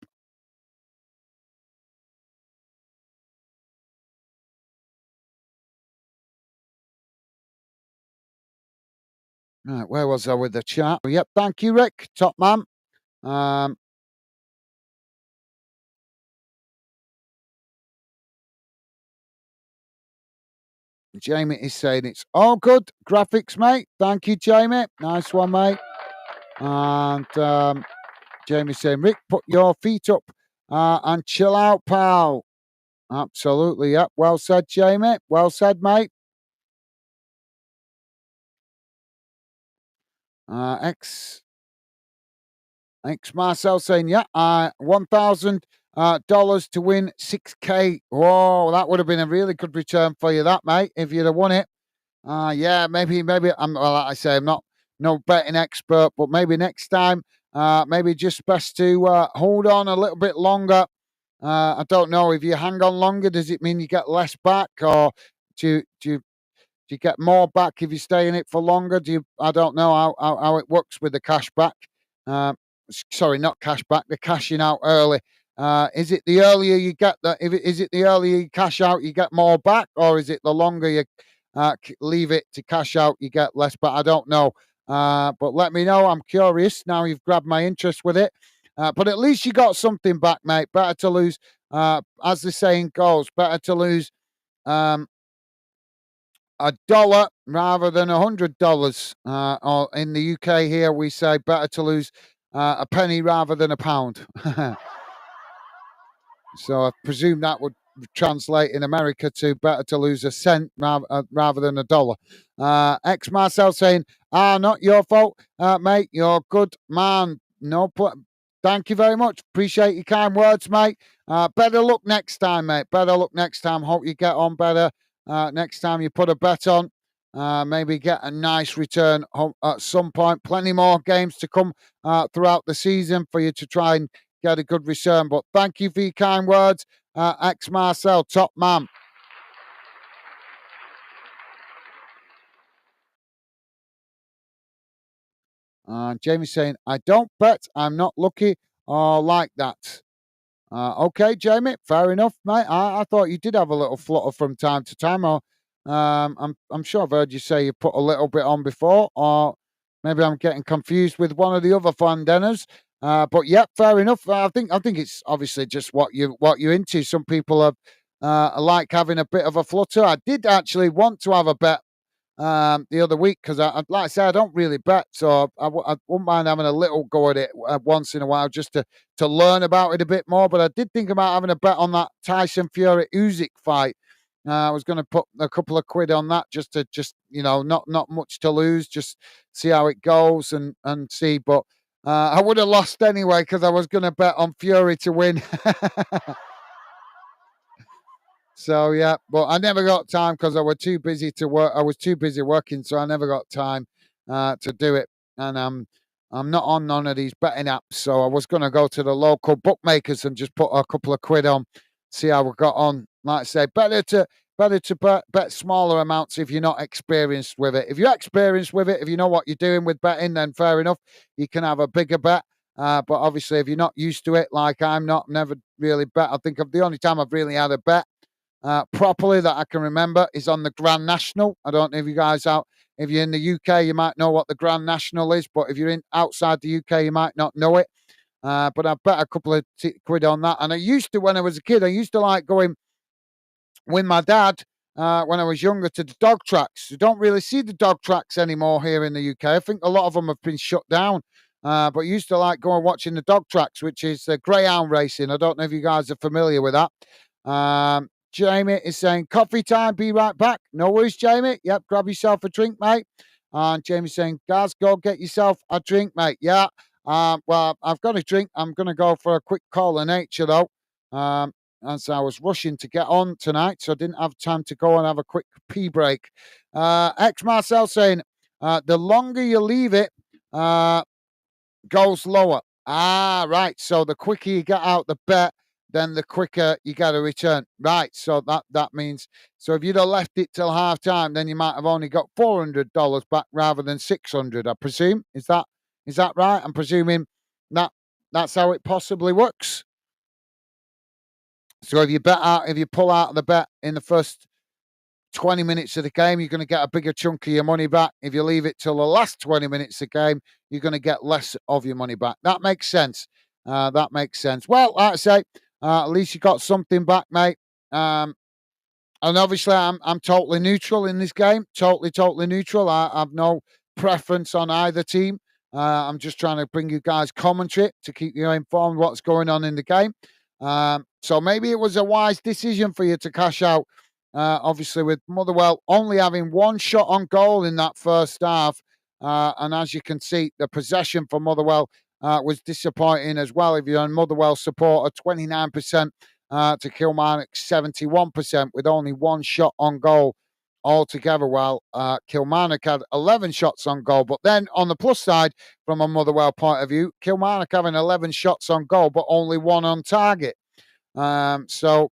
Right, where was I with the chat? Yep, thank you, Rick. Top man. Jamie is saying it's all good. Graphics, mate. Thank you, Jamie. Nice one, mate. And Jamie saying, Rick, put your feet up and chill out, pal. Absolutely, yep. Well said, Jamie. Well said, mate. X Marcel saying, yeah, $1,000 to win 6K. Whoa, that would have been a really good return for you, that, mate, if you'd have won it. Yeah, maybe. Like I say, I'm not no betting expert, but maybe next time, maybe just best to hold on a little bit longer. I don't know if you hang on longer, does it mean you get less back, or do you get more back if you stay in it for longer? I don't know how it works with the cash back. Sorry, not cash back. The cashing out early. Is it the earlier you get that? Is it the earlier you cash out, you get more back, or is it the longer you leave it to cash out, you get less back? I don't know. But let me know. I'm curious. Now you've grabbed my interest with it. But at least you got something back, mate. Better to lose, as the saying goes, better to lose $1 rather than $100. Or in the UK here, we say better to lose a penny rather than a pound. So I presume that would translate in America to better to lose a cent rather than $1. Ex Marcel saying, not your fault, mate. You're a good man. Thank you very much. Appreciate your kind words, mate. Better luck next time, mate. Better luck next time. Hope you get on better next time you put a bet on. maybe get a nice return at some point. Plenty more games to come throughout the season for you to try and get a good return. But thank you for your kind words, ex Marcel, top man. Jamie's saying, I don't bet. I'm not lucky or like that. Okay, Jamie, fair enough, mate. I thought you did have a little flutter from time to time. Or I'm sure I've heard you say you put a little bit on before, or maybe I'm getting confused with one of the other Flandenners. But yeah, fair enough. I think it's obviously just what you're into. Some people have like having a bit of a flutter. I did actually want to have a bet the other week because like I say, I don't really bet, so I wouldn't mind having a little go at it once in a while just to learn about it a bit more. But I did think about having a bet on that Tyson Fury Usyk fight. I was going to put a couple of quid on that just not much to lose, just see how it goes and see. But I would have lost anyway because I was going to bet on Fury to win. So yeah, but I never got time because I was too busy to work. I was too busy working, so I never got time to do it. And I'm not on none of these betting apps, so I was going to go to the local bookmakers and just put a couple of quid on, see how we got on. Like I say, better to bet smaller amounts if you're not experienced with it. If you're experienced with it, if you know what you're doing with betting, then fair enough, you can have a bigger bet. But obviously, if you're not used to it, like I'm not, never really bet. I think of the only time I've really had a bet properly that I can remember is on the Grand National. I don't know if you guys out. If you're in the UK, you might know what the Grand National is, but if you're in outside the UK, you might not know it. But I bet a couple of quid on that. And I used to, when I was a kid, I used to like going with my dad when I was younger to the dog tracks. You don't really see the dog tracks anymore here in the UK. I think a lot of them have been shut down. But I used to like going watching the dog tracks, which is greyhound racing. I don't know if you guys are familiar with that. Jamie is saying, coffee time, be right back. No worries, Jamie. Yep, grab yourself a drink, mate. And Jamie's saying, Gaz, go get yourself a drink, mate. Yeah. Well, I've got a drink. I'm going to go for a quick call of nature, though. As I was rushing to get on tonight, so I didn't have time to go and have a quick pee break. Ex Marcel saying, the longer you leave it, goes lower. Right. So the quicker you get out the bet, then the quicker you get a return. Right. So that means, so if you'd have left it till half time, then you might have only got $400 back rather than 600. I presume. Is that right? I'm presuming that's how it possibly works. So if you pull out of the bet in the first 20 minutes of the game, you're going to get a bigger chunk of your money back. If you leave it till the last 20 minutes of the game, you're going to get less of your money back. That makes sense. That makes sense. Well, like I say, at least you got something back, mate. And obviously, I'm totally neutral in this game. Totally neutral. I have no preference on either team. I'm just trying to bring you guys commentary to keep you informed what's going on in the game. So maybe it was a wise decision for you to cash out. Obviously, with Motherwell only having one shot on goal in that first half. And as you can see, the possession for Motherwell was disappointing as well. If you're a Motherwell supporter, 29% to Kilmarnock 71% with only one shot on goal altogether, while Kilmarnock had 11 shots on goal. But then on the plus side, from a Motherwell point of view, Kilmarnock having 11 shots on goal, but only one on target. So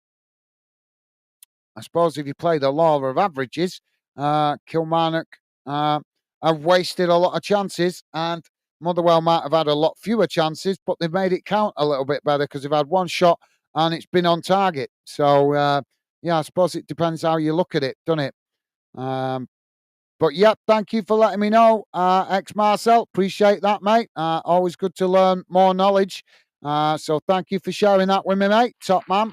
I suppose if you play the law of averages, Kilmarnock have wasted a lot of chances, and Motherwell might have had a lot fewer chances, but they've made it count a little bit better because they've had one shot and it's been on target. So, yeah, I suppose it depends how you look at it, doesn't it? But yeah, thank you for letting me know, ex Marcel. Appreciate that, mate. Always good to learn more knowledge. So thank you for sharing that with me, mate. Top man.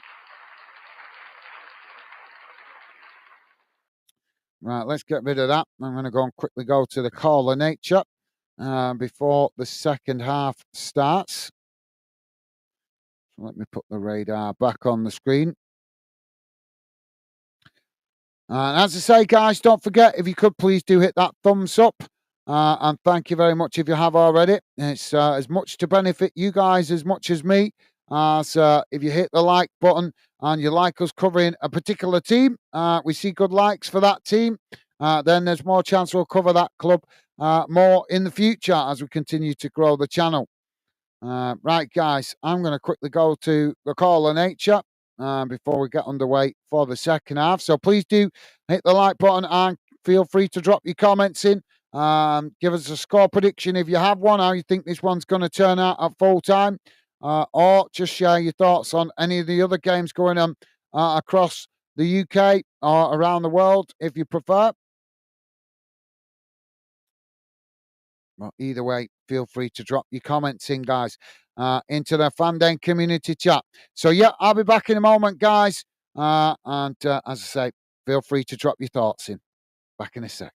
Right, let's get rid of that. I'm going to go and quickly go to the call of nature before the second half starts. So let me put the radar back on the screen. And as I say, guys, don't forget, if you could please do hit that thumbs up. And thank you very much if you have already. It's as much to benefit you guys as much as me. So if you hit the like button and you like us covering a particular team, we see good likes for that team. then there's more chance we'll cover that club more in the future as we continue to grow the channel. Right, guys, I'm going to quickly go to the call of nature before we get underway for the second half. So please do hit the like button and feel free to drop your comments in. Give us a score prediction if you have one, how you think this one's going to turn out at full time, or just share your thoughts on any of the other games going on across the UK or around the world if you prefer. Well, either way, feel free to drop your comments in, guys, into the Fandom community chat. So, yeah, I'll be back in a moment, guys. And as I say, feel free to drop your thoughts in. Back in a sec.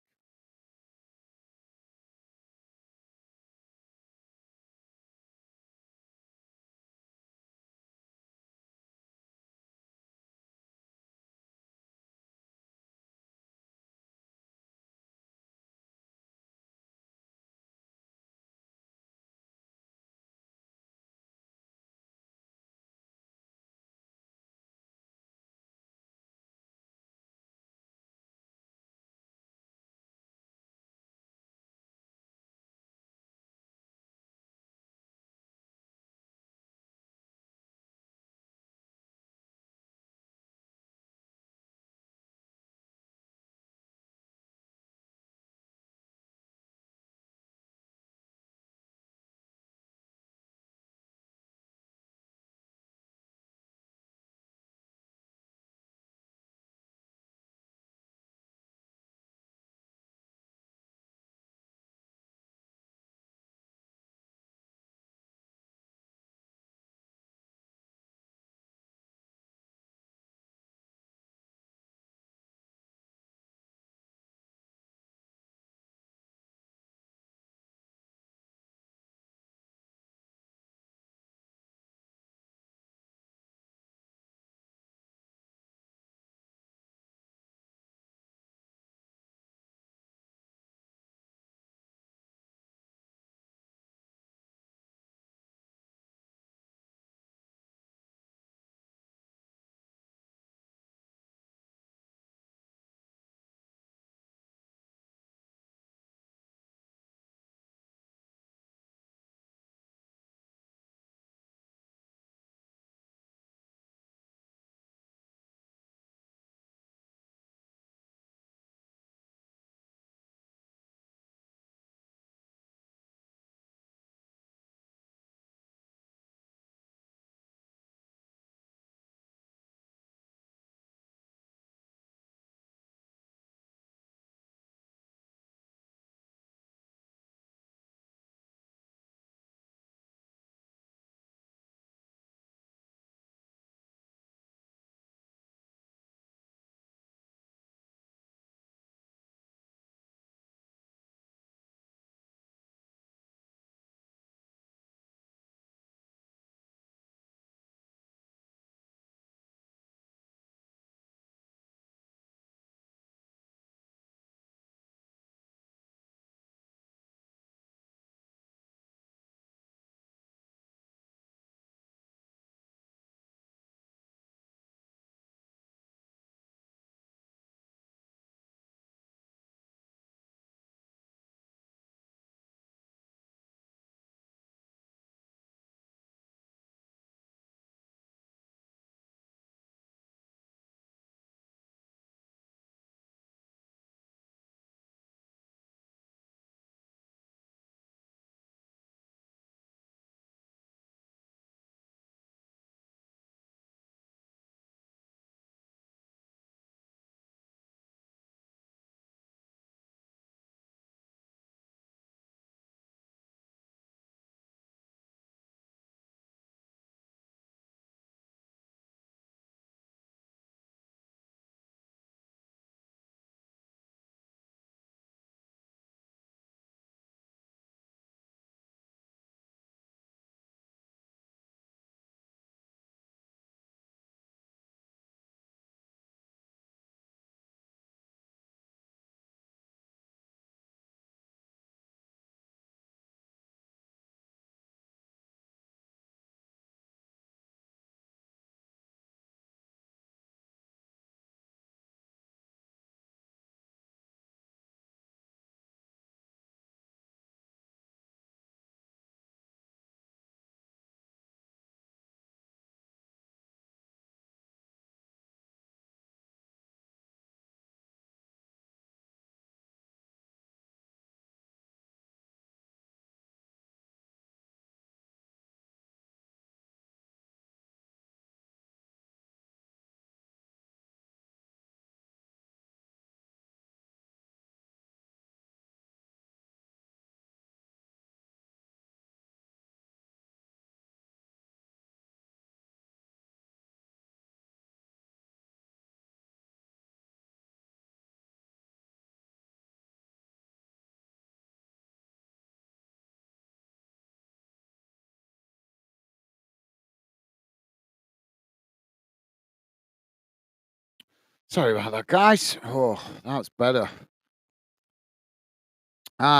Sorry about that, guys. Oh, that's better.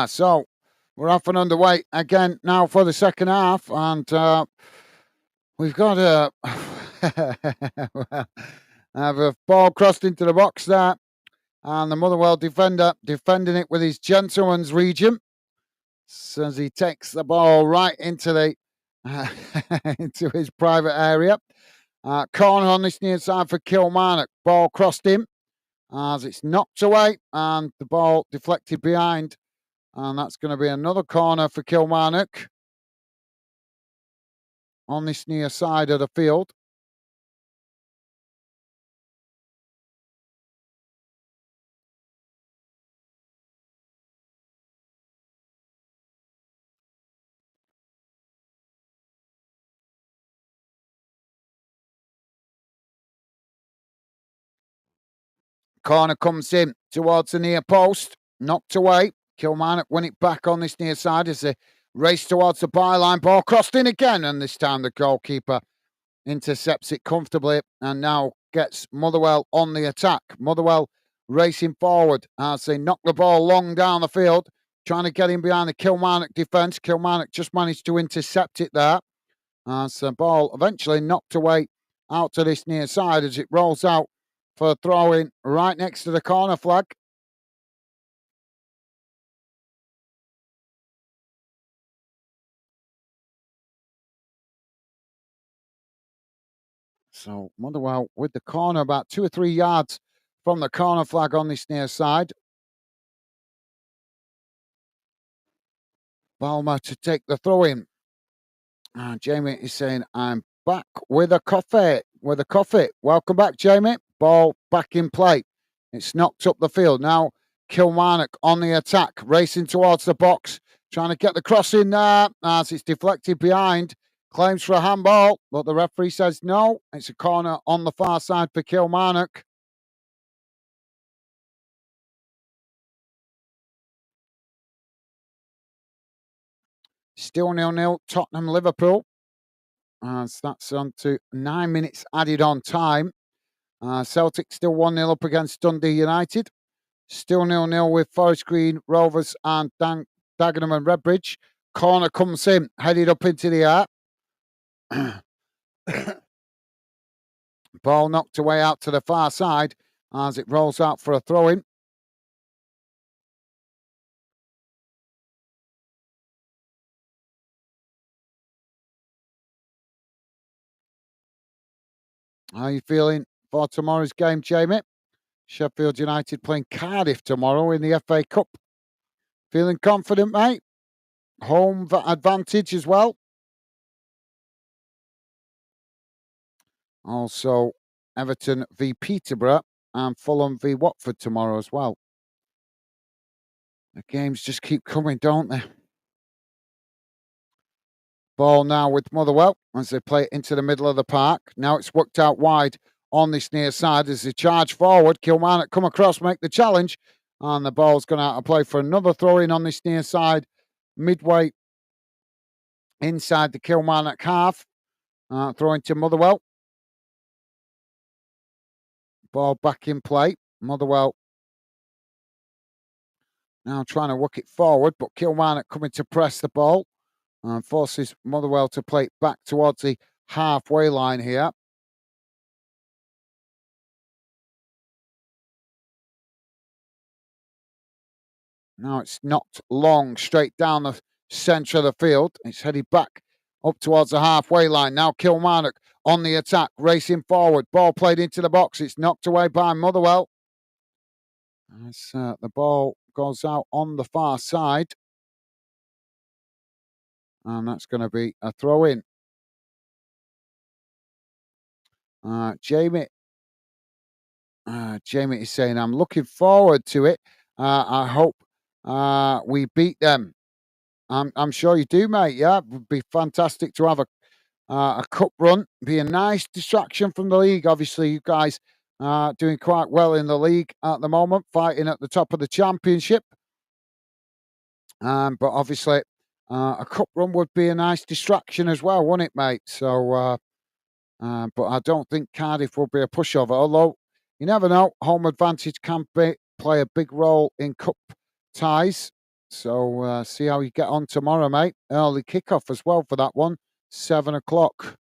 So we're off and underway again now for the second half, and we've got a well, have a ball crossed into the box there, and the Motherwell defender defending it with his gentleman's region. Says he takes the ball right into the into his private area. Corner on this near side for Kilmarnock. Ball crossed him as it's knocked away, and the ball deflected behind. And that's going to be another corner for Kilmarnock on this near side of the field. Corner comes in towards the near post, knocked away. Kilmarnock win it back on this near side as they race towards the byline. Ball crossed in again, and this time the goalkeeper intercepts it comfortably and now gets Motherwell on the attack. Motherwell racing forward as they knock the ball long down the field, trying to get in behind the Kilmarnock defence. Kilmarnock just managed to intercept it there as the ball eventually knocked away out to this near side as it rolls out for a throw in right next to the corner flag. So Motherwell with the corner about 2 or 3 yards from the corner flag on this near side. Balmer to take the throw in. Jamie is saying, I'm back with a coffee. With a coffee. Welcome back, Jamie. Ball back in play. It's knocked up the field. Now Kilmarnock on the attack, racing towards the box, trying to get the cross in there as it's deflected behind. Claims for a handball, but the referee says no. It's a corner on the far side for Kilmarnock. Still 0-0, Tottenham Liverpool. As that's on to 9 minutes added on time. Celtic still 1-0 up against Dundee United. Still 0-0 with Forest Green Rovers and Dagenham and Redbridge. Corner comes in, headed up into the air. Ball knocked away out to the far side as it rolls out for a throw-in. How are you feeling for tomorrow's game, Jamie? Sheffield United playing Cardiff tomorrow in the FA Cup. Feeling confident, mate? Home advantage as well. Also, Everton v Peterborough and Fulham v Watford tomorrow as well. The games just keep coming, don't they? Ball now with Motherwell as they play it into the middle of the park. Now it's worked out wide on this near side as they charge forward. Kilmarnock come across, make the challenge, and the ball's gone out of play for another throw-in on this near side, midway inside the Kilmarnock half. Throw into Motherwell. Ball back in play. Motherwell now trying to work it forward, but Kilmarnock coming to press the ball and forces Motherwell to play it back towards the halfway line here. Now it's knocked long straight down the centre of the field. It's headed back up towards the halfway line. Now Kilmarnock on the attack, racing forward. Ball played into the box. It's knocked away by Motherwell. As the ball goes out on the far side. And that's going to be a throw in. Jamie is saying, I'm looking forward to it. I hope we beat them. I'm sure you do, mate. Yeah, it would be fantastic to have a cup run. Be a nice distraction from the league. Obviously, you guys are doing quite well in the league at the moment, fighting at the top of the championship. But obviously, a cup run would be a nice distraction as well, wouldn't it, mate? So, but I don't think Cardiff will be a pushover. Although, you never know. Home advantage can play a big role in cup ties. So see how you get on tomorrow, mate. Early kickoff as well for that one, 7 o'clock.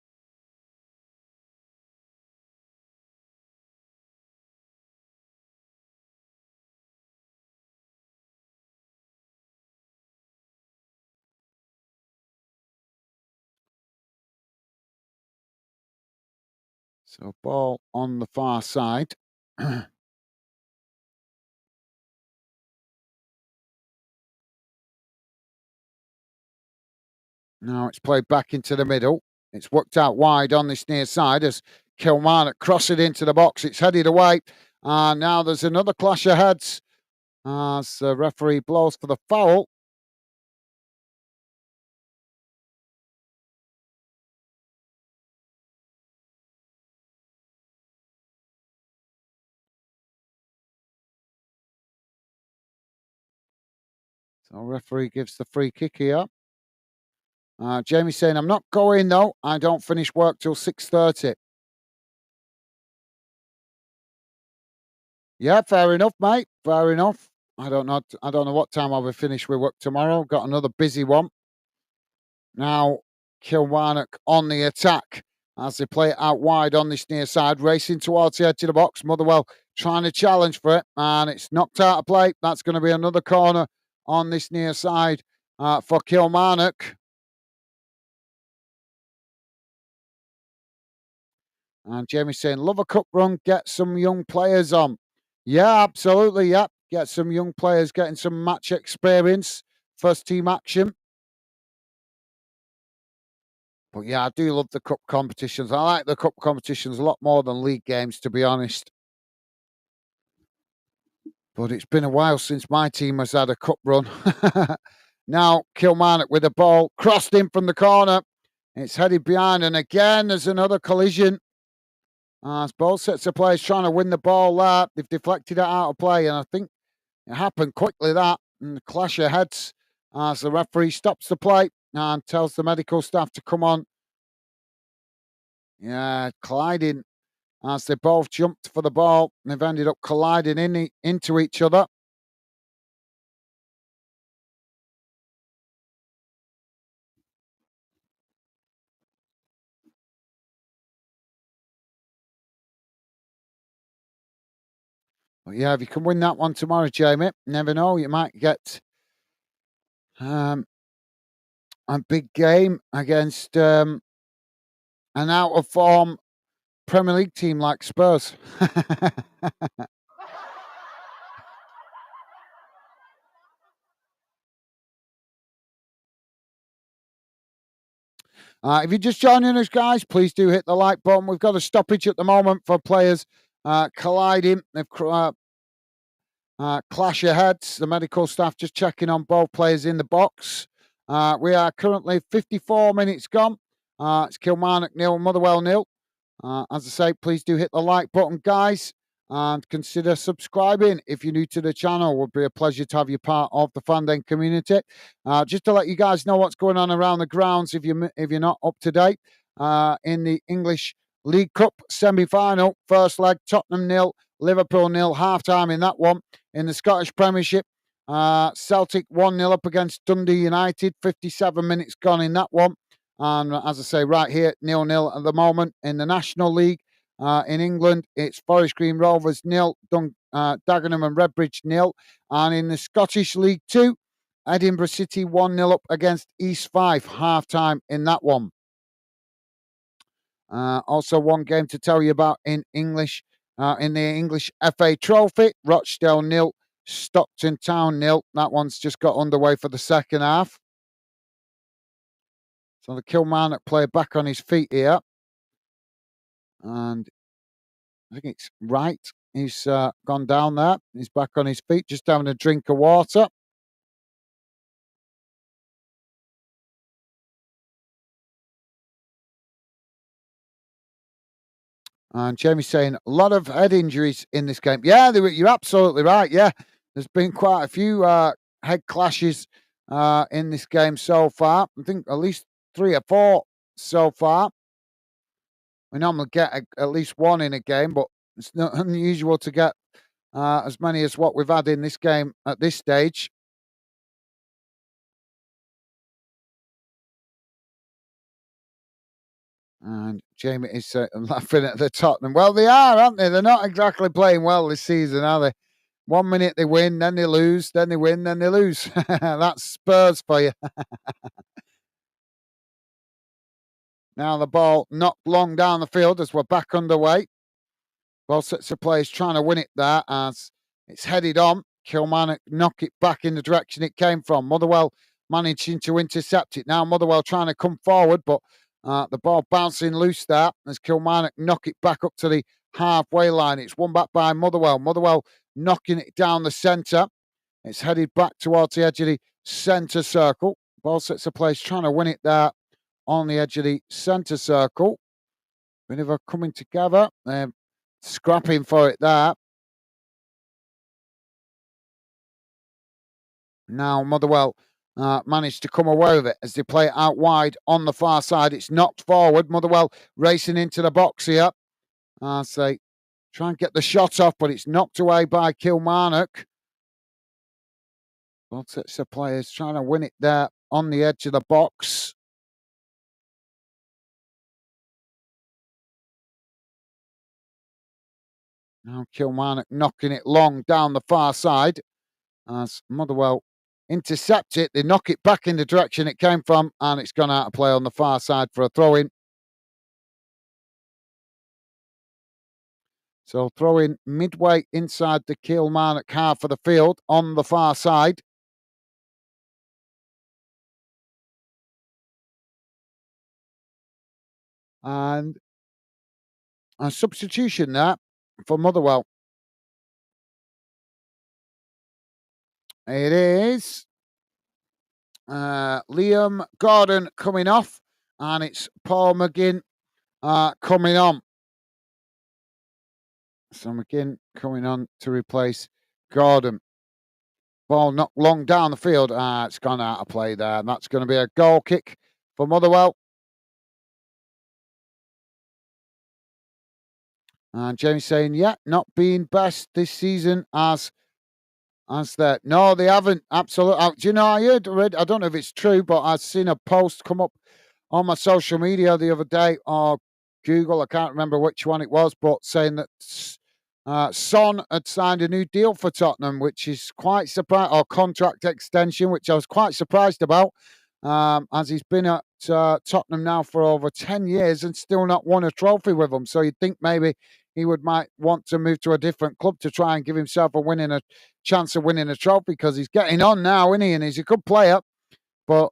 So ball on the far side. Now it's played back into the middle. It's worked out wide on this near side as Kilmarnock cross it into the box. It's headed away. And now there's another clash of heads as the referee blows for the foul. So referee gives the free kick here. Jamie saying, I'm not going though. I don't finish work till 6:30. Yeah, fair enough, mate. Fair enough. I don't know. I don't know what time I'll be finished with work tomorrow. Got another busy one. Now Kilmarnock on the attack as they play it out wide on this near side, racing towards the edge of the box. Motherwell trying to challenge for it, and it's knocked out of play. That's going to be another corner on this near side for Kilmarnock. And Jamie's saying, love a cup run, get some young players on. Yeah, absolutely. Yeah, get some young players getting some match experience, first team action. But yeah, I do love the cup competitions. I like the cup competitions a lot more than league games, to be honest. But it's been a while since my team has had a cup run. Now, Kilmarnock with the ball, crossed in from the corner. It's headed behind, and again, there's another collision. As both sets of players trying to win the ball there, they've deflected it out of play, and I think it happened quickly that, and the clash of heads as the referee stops the play and tells the medical staff to come on. Yeah, colliding as they both jumped for the ball. They've ended up colliding into each other. But yeah, if you can win that one tomorrow, Jamie, never know, you might get a big game against an out of form Premier League team like Spurs. If you're just joining us, guys, please do hit the like button. We've got a stoppage at the moment for players colliding. They've clash of heads. The medical staff just checking on both players in the box. We are currently 54 minutes gone. It's Kilmarnock 0, Motherwell 0. As I say, please do hit the like button, guys, and consider subscribing if you're new to the channel. It would be a pleasure to have you part of the Fandom community. Just to let you guys know what's going on around the grounds if you're not up to date. In the English League Cup semi-final, first leg, Tottenham 0, Liverpool 0, half-time in that one. In the Scottish Premiership, Celtic 1-0 up against Dundee United, 57 minutes gone in that one. And as I say, right here, 0-0 at the moment. In the National League in England, it's Forest Green Rovers 0, Dagenham and Redbridge 0. And in the Scottish League 2, Edinburgh City 1-0 up against East Fife, half-time in that one. Also, one game to tell you about in English, in the English FA Trophy, Rochdale 0, Stockton Town 0. That one's just got underway for the second half. So the Kilmarnock player back on his feet here. And I think it's right. He's gone down there. He's back on his feet, just having a drink of water. And Jamie's saying a lot of head injuries in this game. Yeah, you're absolutely right. Yeah, there's been quite a few head clashes in this game so far. I think at least 3 or 4 so far. We normally get at least one in a game, but It's not unusual to get as many as what we've had in this game at this stage. And Jamie is laughing at the Tottenham. Well, they are, aren't they? They're not exactly playing well this season, are they? 1 minute they win, then they lose, then they win, then they lose. That's Spurs for you. Now the ball knocked long down the field as we're back underway. Both sets of players trying to win it there as it's headed on. Kilmarnock knock it back in the direction it came from. Motherwell managing to intercept it. Now Motherwell trying to come forward, but the ball bouncing loose there as Kilmarnock knock it back up to the halfway line. It's won back by Motherwell. Motherwell knocking it down the centre. It's headed back towards the edge of the centre circle. Both sets of players trying to win it there on the edge of the centre circle. Bit of a coming together. They're scrapping for it there. Now Motherwell managed to come away with it as they play it out wide on the far side. It's knocked forward. Motherwell racing into the box here as they try and get the shot off, but it's knocked away by Kilmarnock. Both sets of players trying to win it there on the edge of the box. Now Kilmarnock knocking it long down the far side as Motherwell intercept it. They knock it back in the direction it came from, and it's gone out of play on the far side for a throw-in. So throw-in midway inside the Kilmarnock half of the field on the far side. And a substitution there for Motherwell. It is Liam Gordon coming off, and it's Paul McGinn coming on. So McGinn coming on to replace Gordon. Ball knocked long down the field. It's gone out of play there, and that's going to be a goal kick for Motherwell. And James saying, yeah, not being best this season as that. No, they haven't. Absolutely. Do you know, I don't know if it's true, but I've seen a post come up on my social media the other day, or Google, I can't remember which one it was, but saying that Son had signed a new deal for Tottenham, which is quite surprised, or contract extension, which I was quite surprised about, as he's been at Tottenham now for over 10 years and still not won a trophy with them. So you'd think maybe he might want to move to a different club to try and give himself a chance of winning a trophy, because he's getting on now, isn't he? And he's a good player, but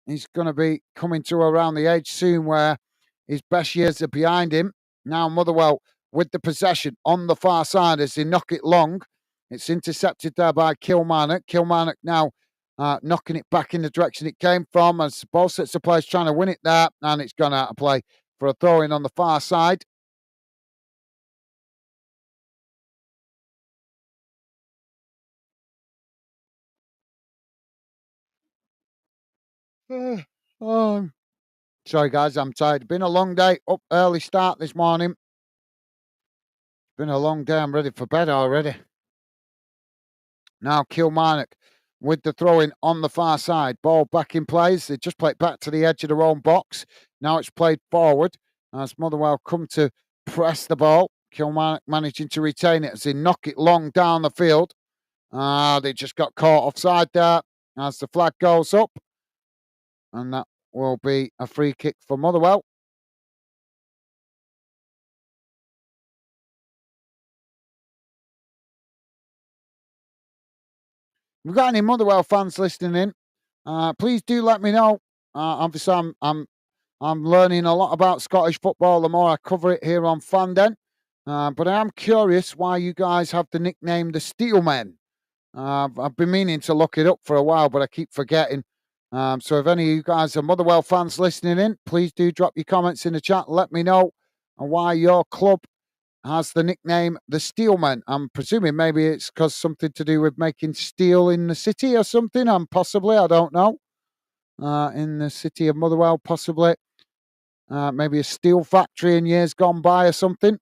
he's going to be coming to around the age soon where his best years are behind him. Now Motherwell with the possession on the far side as they knock it long. It's intercepted there by Kilmarnock. Kilmarnock now knocking it back in the direction it came from as both sets of players trying to win it there, and it's gone out of play for a throw-in on the far side. Oh, sorry guys, I'm tired. Been a long day, up early start this morning. Been a long day, I'm ready for bed already. Now Kilmarnock with the throw-in on the far side. Ball back in plays. They just play it back to the edge of their own box. Now it's played forward as Motherwell come to press the ball. Kilmarnock managing to retain it as they knock it long down the field. They just got caught offside there as the flag goes up. And that will be a free kick for Motherwell. If we've got any Motherwell fans listening in, please do let me know. Obviously, I'm learning a lot about Scottish football the more I cover it here on Fanden. But I am curious why you guys have the nickname the Steelmen. I've been meaning to look it up for a while, but I keep forgetting. So if any of you guys are Motherwell fans listening in, please do drop your comments in the chat and let me know why your club has the nickname the Steelmen. I'm presuming maybe it's because something to do with making steel in the city or something, and possibly, I don't know, in the city of Motherwell, possibly. Maybe a steel factory in years gone by or something.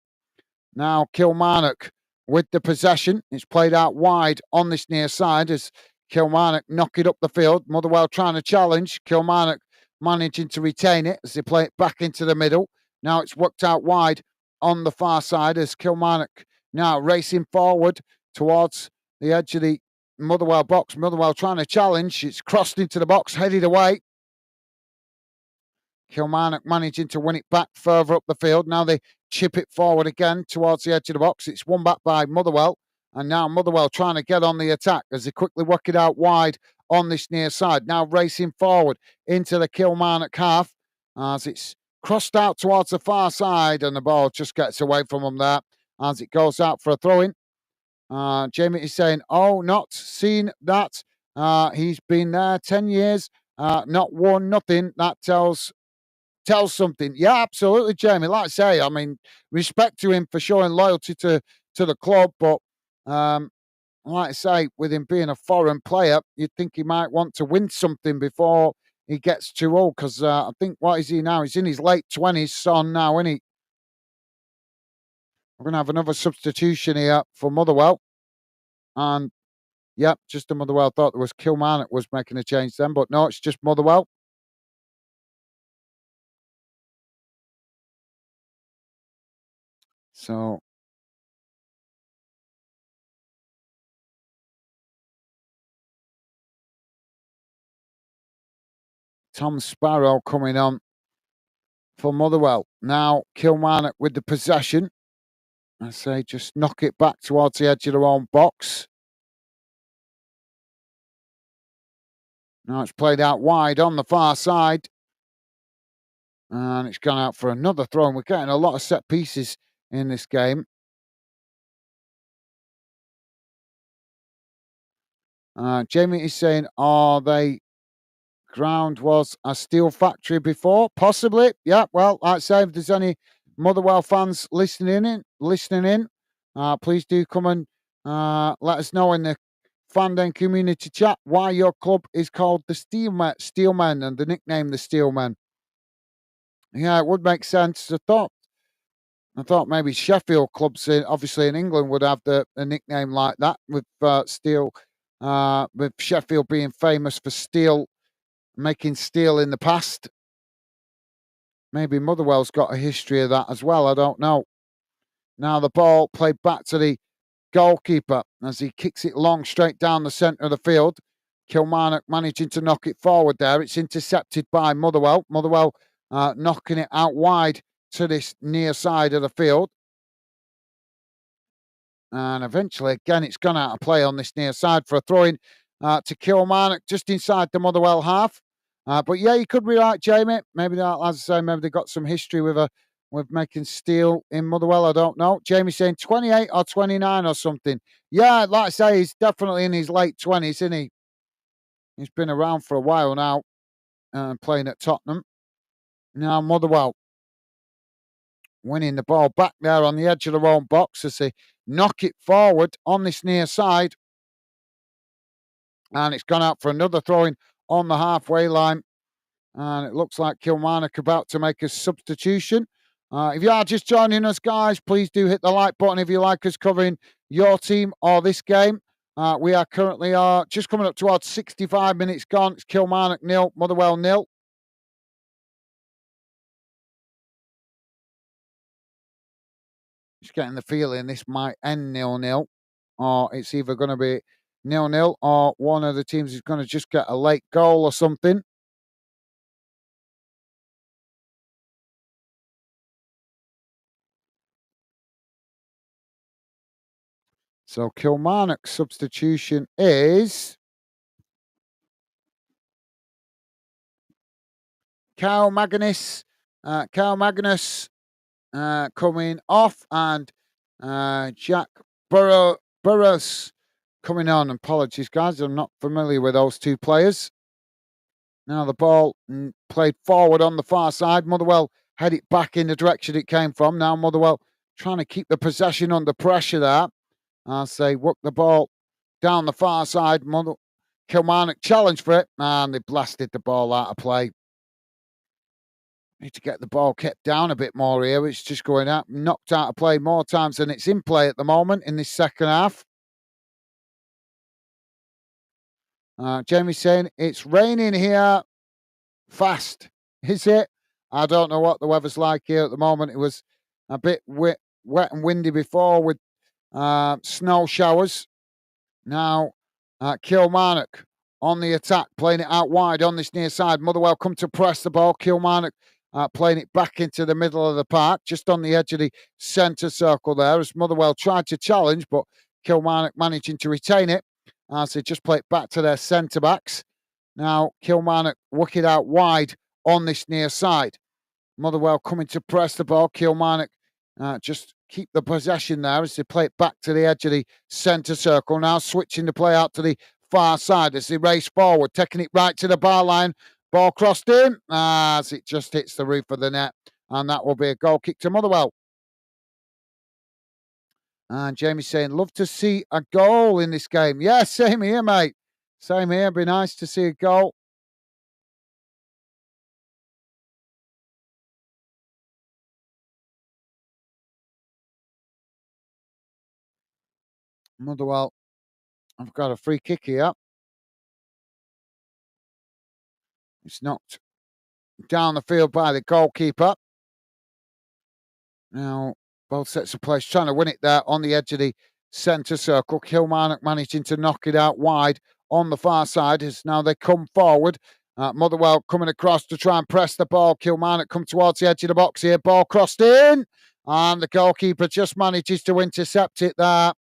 Now Kilmarnock with the possession. It's played out wide on this near side as Kilmarnock knock it up the field. Motherwell trying to challenge. Kilmarnock managing to retain it as they play it back into the middle. Now it's worked out wide on the far side as Kilmarnock now racing forward towards the edge of the Motherwell box. Motherwell trying to challenge. It's crossed into the box, headed away. Kilmarnock managing to win it back further up the field. Now they chip it forward again towards the edge of the box. It's won back by Motherwell. And now Motherwell trying to get on the attack as they quickly work it out wide on this near side. Now racing forward into the Kilmarnock half as it's crossed out towards the far side and the ball just gets away from them there as it goes out for a throw-in. Jamie is saying, oh, not seen that. He's been there 10 years, not won nothing. That tells something. Yeah, absolutely, Jamie. Like I say, I mean, respect to him for showing loyalty to the club, but like I say, with him being a foreign player, you'd think he might want to win something before he gets too old. Because I think, what is he now? He's in his late 20s, son now, isn't he? We're going to have another substitution here for Motherwell. And, yeah, just a Motherwell. Thought there was Kilmarnock was making a change then, but no, it's just Motherwell. So Tom Sparrow coming on for Motherwell. Now Kilmarnock with the possession. I say just knock it back towards the edge of their own box. Now it's played out wide on the far side. And it's gone out for another throw. And we're getting a lot of set pieces in this game. Jamie is saying, are they ground was a steel factory before? Possibly. Yeah, well, like I say, if there's any Motherwell fans listening in, please do come and let us know in the Fandom community chat why your club is called the Steelmen and the nickname the Steelmen. Yeah, it would make sense. I thought maybe Sheffield clubs, obviously in England, would have a nickname like that with steel. With Sheffield being famous for making steel in the past. Maybe Motherwell's got a history of that as well. I don't know. Now the ball played back to the goalkeeper as he kicks it long straight down the centre of the field. Kilmarnock managing to knock it forward there. It's intercepted by Motherwell. Motherwell knocking it out wide to this near side of the field. And eventually, again, it's gone out of play on this near side for a throw-in to Kilmarnock just inside the Motherwell half. But yeah, you could be right, Jamie. Maybe that, as I say, maybe they got some history with making steel in Motherwell. I don't know. Jamie saying 28 or 29 or something. Yeah, like I say, he's definitely in his late 20s, isn't he? He's been around for a while now, playing at Tottenham. Now Motherwell winning the ball back there on the edge of their own box as they knock it forward on this near side. And it's gone out for another throw-in on the halfway line. And it looks like Kilmarnock about to make a substitution. If you are just joining us, guys, please do hit the like button if you like us covering your team or this game. We are currently just coming up towards 65 minutes gone. It's Kilmarnock 0, Motherwell 0. Just getting the feeling this might end 0-0, or it's either going to be 0-0 or one of the teams is going to just get a late goal or something. So Kilmarnock's substitution is Carl Magnus. Coming off, and Jack Burrows coming on. Apologies, guys, I'm not familiar with those two players. Now the ball played forward on the far side. Motherwell head it back in the direction it came from. Now Motherwell trying to keep the possession under pressure there as they work the ball down the far side. Kilmarnock challenge for it, and they blasted the ball out of play. Need to get the ball kept down a bit more here. It's just going out, knocked out of play more times than it's in play at the moment in this second half. Jamie's saying it's raining here fast. Is it? I don't know what the weather's like here at the moment. It was a bit wet and windy before with snow showers. Now, Kilmarnock on the attack, playing it out wide on this near side. Motherwell come to press the ball. Kilmarnock playing it back into the middle of the park, just on the edge of the centre circle there, as Motherwell tried to challenge, but Kilmarnock managing to retain it as they just play it back to their centre backs. Now, Kilmarnock work it out wide on this near side. Motherwell coming to press the ball. Kilmarnock just keep the possession there as they play it back to the edge of the centre circle. Now switching the play out to the far side as they race forward, taking it right to the bar line. Ball crossed in as it just hits the roof of the net. And that will be a goal kick to Motherwell. And Jamie's saying, love to see a goal in this game. Yeah, same here, mate. Same here. Be nice to see a goal. Motherwell, I've got a free kick here. It's knocked down the field by the goalkeeper. Now, both sets of players trying to win it there on the edge of the centre circle. Kilmarnock managing to knock it out wide on the far side as now they come forward. Motherwell coming across to try and press the ball. Kilmarnock come towards the edge of the box here. Ball crossed in. And the goalkeeper just manages to intercept it there.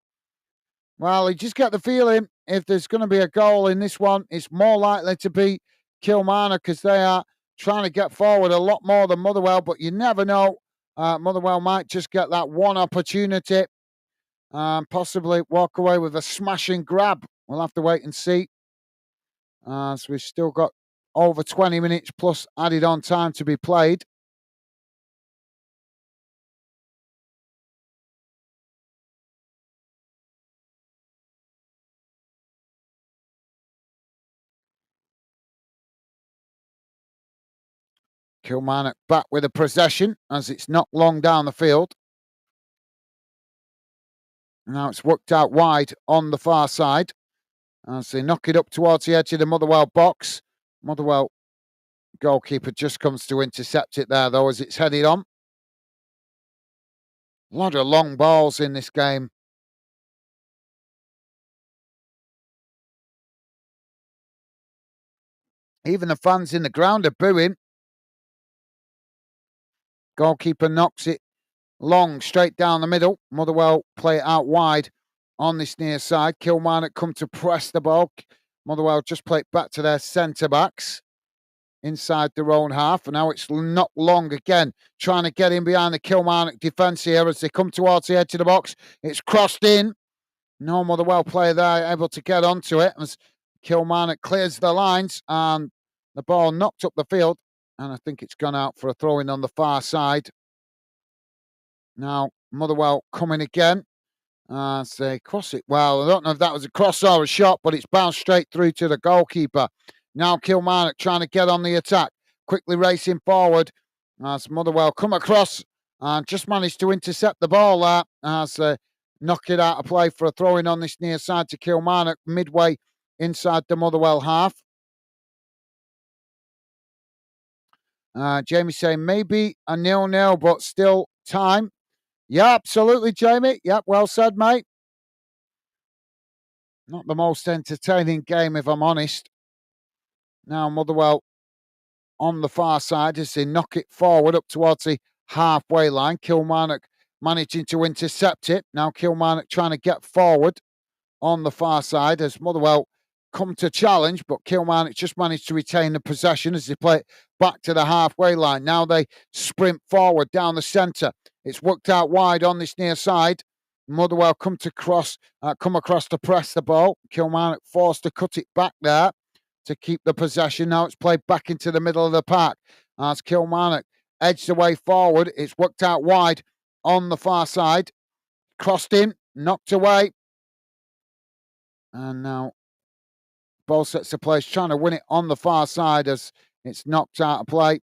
Well, you just get the feeling if there's going to be a goal in this one, it's more likely to be Kilmarnock because they are trying to get forward a lot more than Motherwell, but you never know. Motherwell might just get that one opportunity and possibly walk away with a smashing grab. We'll have to wait and see. So we've still got over 20 minutes plus added on time to be played. Kilmarnock back with a possession as it's not long down the field. Now it's worked out wide on the far side as they knock it up towards the edge of the Motherwell box. Motherwell goalkeeper just comes to intercept it there, though, as it's headed on. A lot of long balls in this game. Even the fans in the ground are booing. Goalkeeper knocks it long, straight down the middle. Motherwell play it out wide on this near side. Kilmarnock come to press the ball. Motherwell just play it back to their centre backs inside their own half. And now it's not long again, trying to get in behind the Kilmarnock defence here as they come towards the edge of the box. It's crossed in. No Motherwell player there able to get onto it as Kilmarnock clears the lines and the ball knocked up the field. And I think it's gone out for a throw-in on the far side. Now, Motherwell coming again as they cross it. Well, I don't know if that was a cross or a shot, but it's bounced straight through to the goalkeeper. Now Kilmarnock trying to get on the attack, quickly racing forward as Motherwell come across and just managed to intercept the ball there as they knock it out of play for a throw-in on this near side to Kilmarnock, midway inside the Motherwell half. Jamie saying maybe a 0-0, but still time. Yeah, absolutely, Jamie. Yep, well said, mate. Not the most entertaining game, if I'm honest. Now, Motherwell on the far side as they knock it forward up towards the halfway line. Kilmarnock managing to intercept it. Now, Kilmarnock trying to get forward on the far side as Motherwell come to challenge, but Kilmarnock just managed to retain the possession as they play it back to the halfway line. Now they sprint forward down the centre. It's worked out wide on this near side. Motherwell come across to press the ball. Kilmarnock forced to cut it back there to keep the possession. Now it's played back into the middle of the park as Kilmarnock edged the way forward. It's worked out wide on the far side. Crossed in, knocked away. And now both sets of players trying to win it on the far side as it's knocked out of play.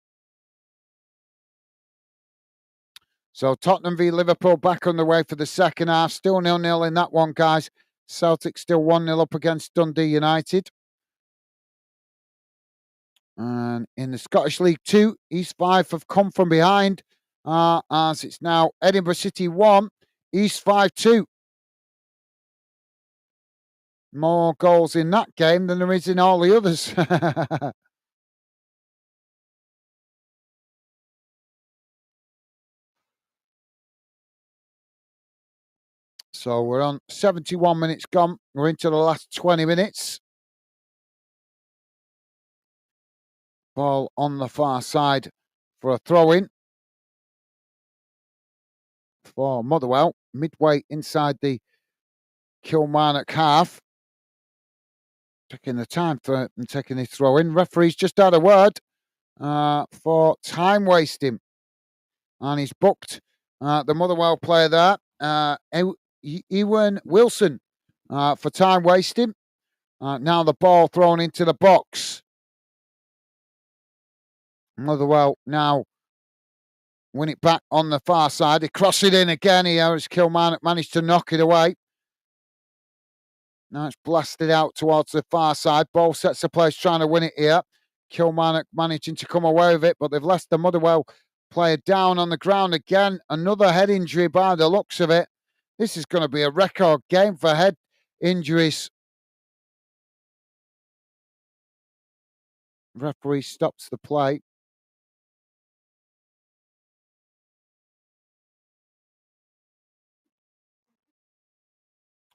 So Tottenham v Liverpool back on the way for the second half. Still 0-0 in that one, guys. Celtic still 1-0 up against Dundee United. And in the Scottish League 2, East Fife have come from behind as it's now Edinburgh City 1, East Fife 2. More goals in that game than there is in all the others. So we're on 71 minutes gone. We're into the last 20 minutes. Ball on the far side for a throw-in for Motherwell. Midway inside the Kilmarnock half. Taking the time for and taking his throw-in. Referee's just had a word for time wasting. And he's booked the Motherwell player there, Ewan Wilson, for time wasting. Now the ball thrown into the box. Motherwell now win it back on the far side. They cross it in again here as Kilmarnock managed to knock it away. Now it's blasted out towards the far side. Ball sets the place trying to win it here. Kilmarnock managing to come away with it, but they've left the Motherwell player down on the ground again. Another head injury by the looks of it. This is going to be a record game for head injuries. Referee stops the play.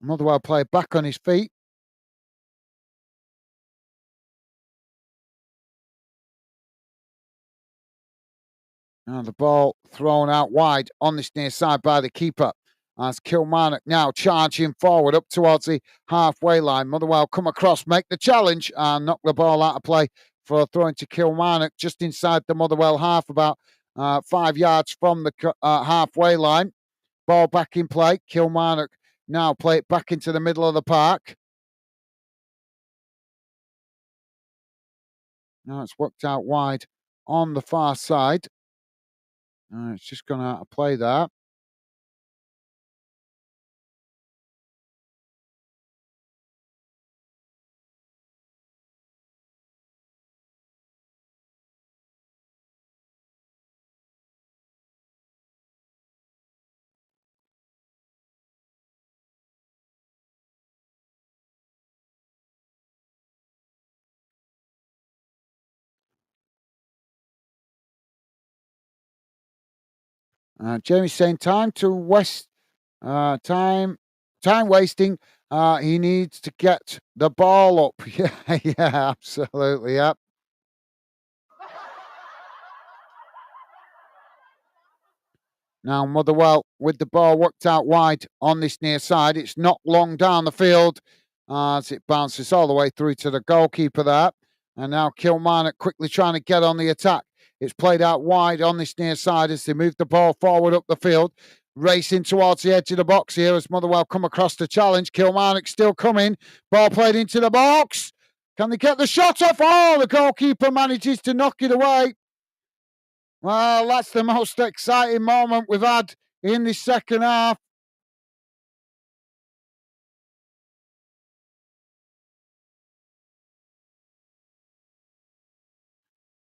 Motherwell player back on his feet. And the ball thrown out wide on this near side by the keeper. As Kilmarnock now charging forward up towards the halfway line. Motherwell come across, make the challenge, and knock the ball out of play for a throw into Kilmarnock just inside the Motherwell half, about 5 yards from the halfway line. Ball back in play. Kilmarnock now play it back into the middle of the park. Now it's worked out wide on the far side. It's just gone out of play there. Jamie's saying time wasting. He needs to get the ball up. Yeah, absolutely. Yep. Now Motherwell with the ball worked out wide on this near side. It's not long down the field as it bounces all the way through to the goalkeeper there. And now Kilmarnock quickly trying to get on the attack. It's played out wide on this near side as they move the ball forward up the field. Racing towards the edge of the box here as Motherwell come across the challenge. Kilmarnock still coming. Ball played into the box. Can they get the shot off? Oh, the goalkeeper manages to knock it away. Well, that's the most exciting moment we've had in the second half.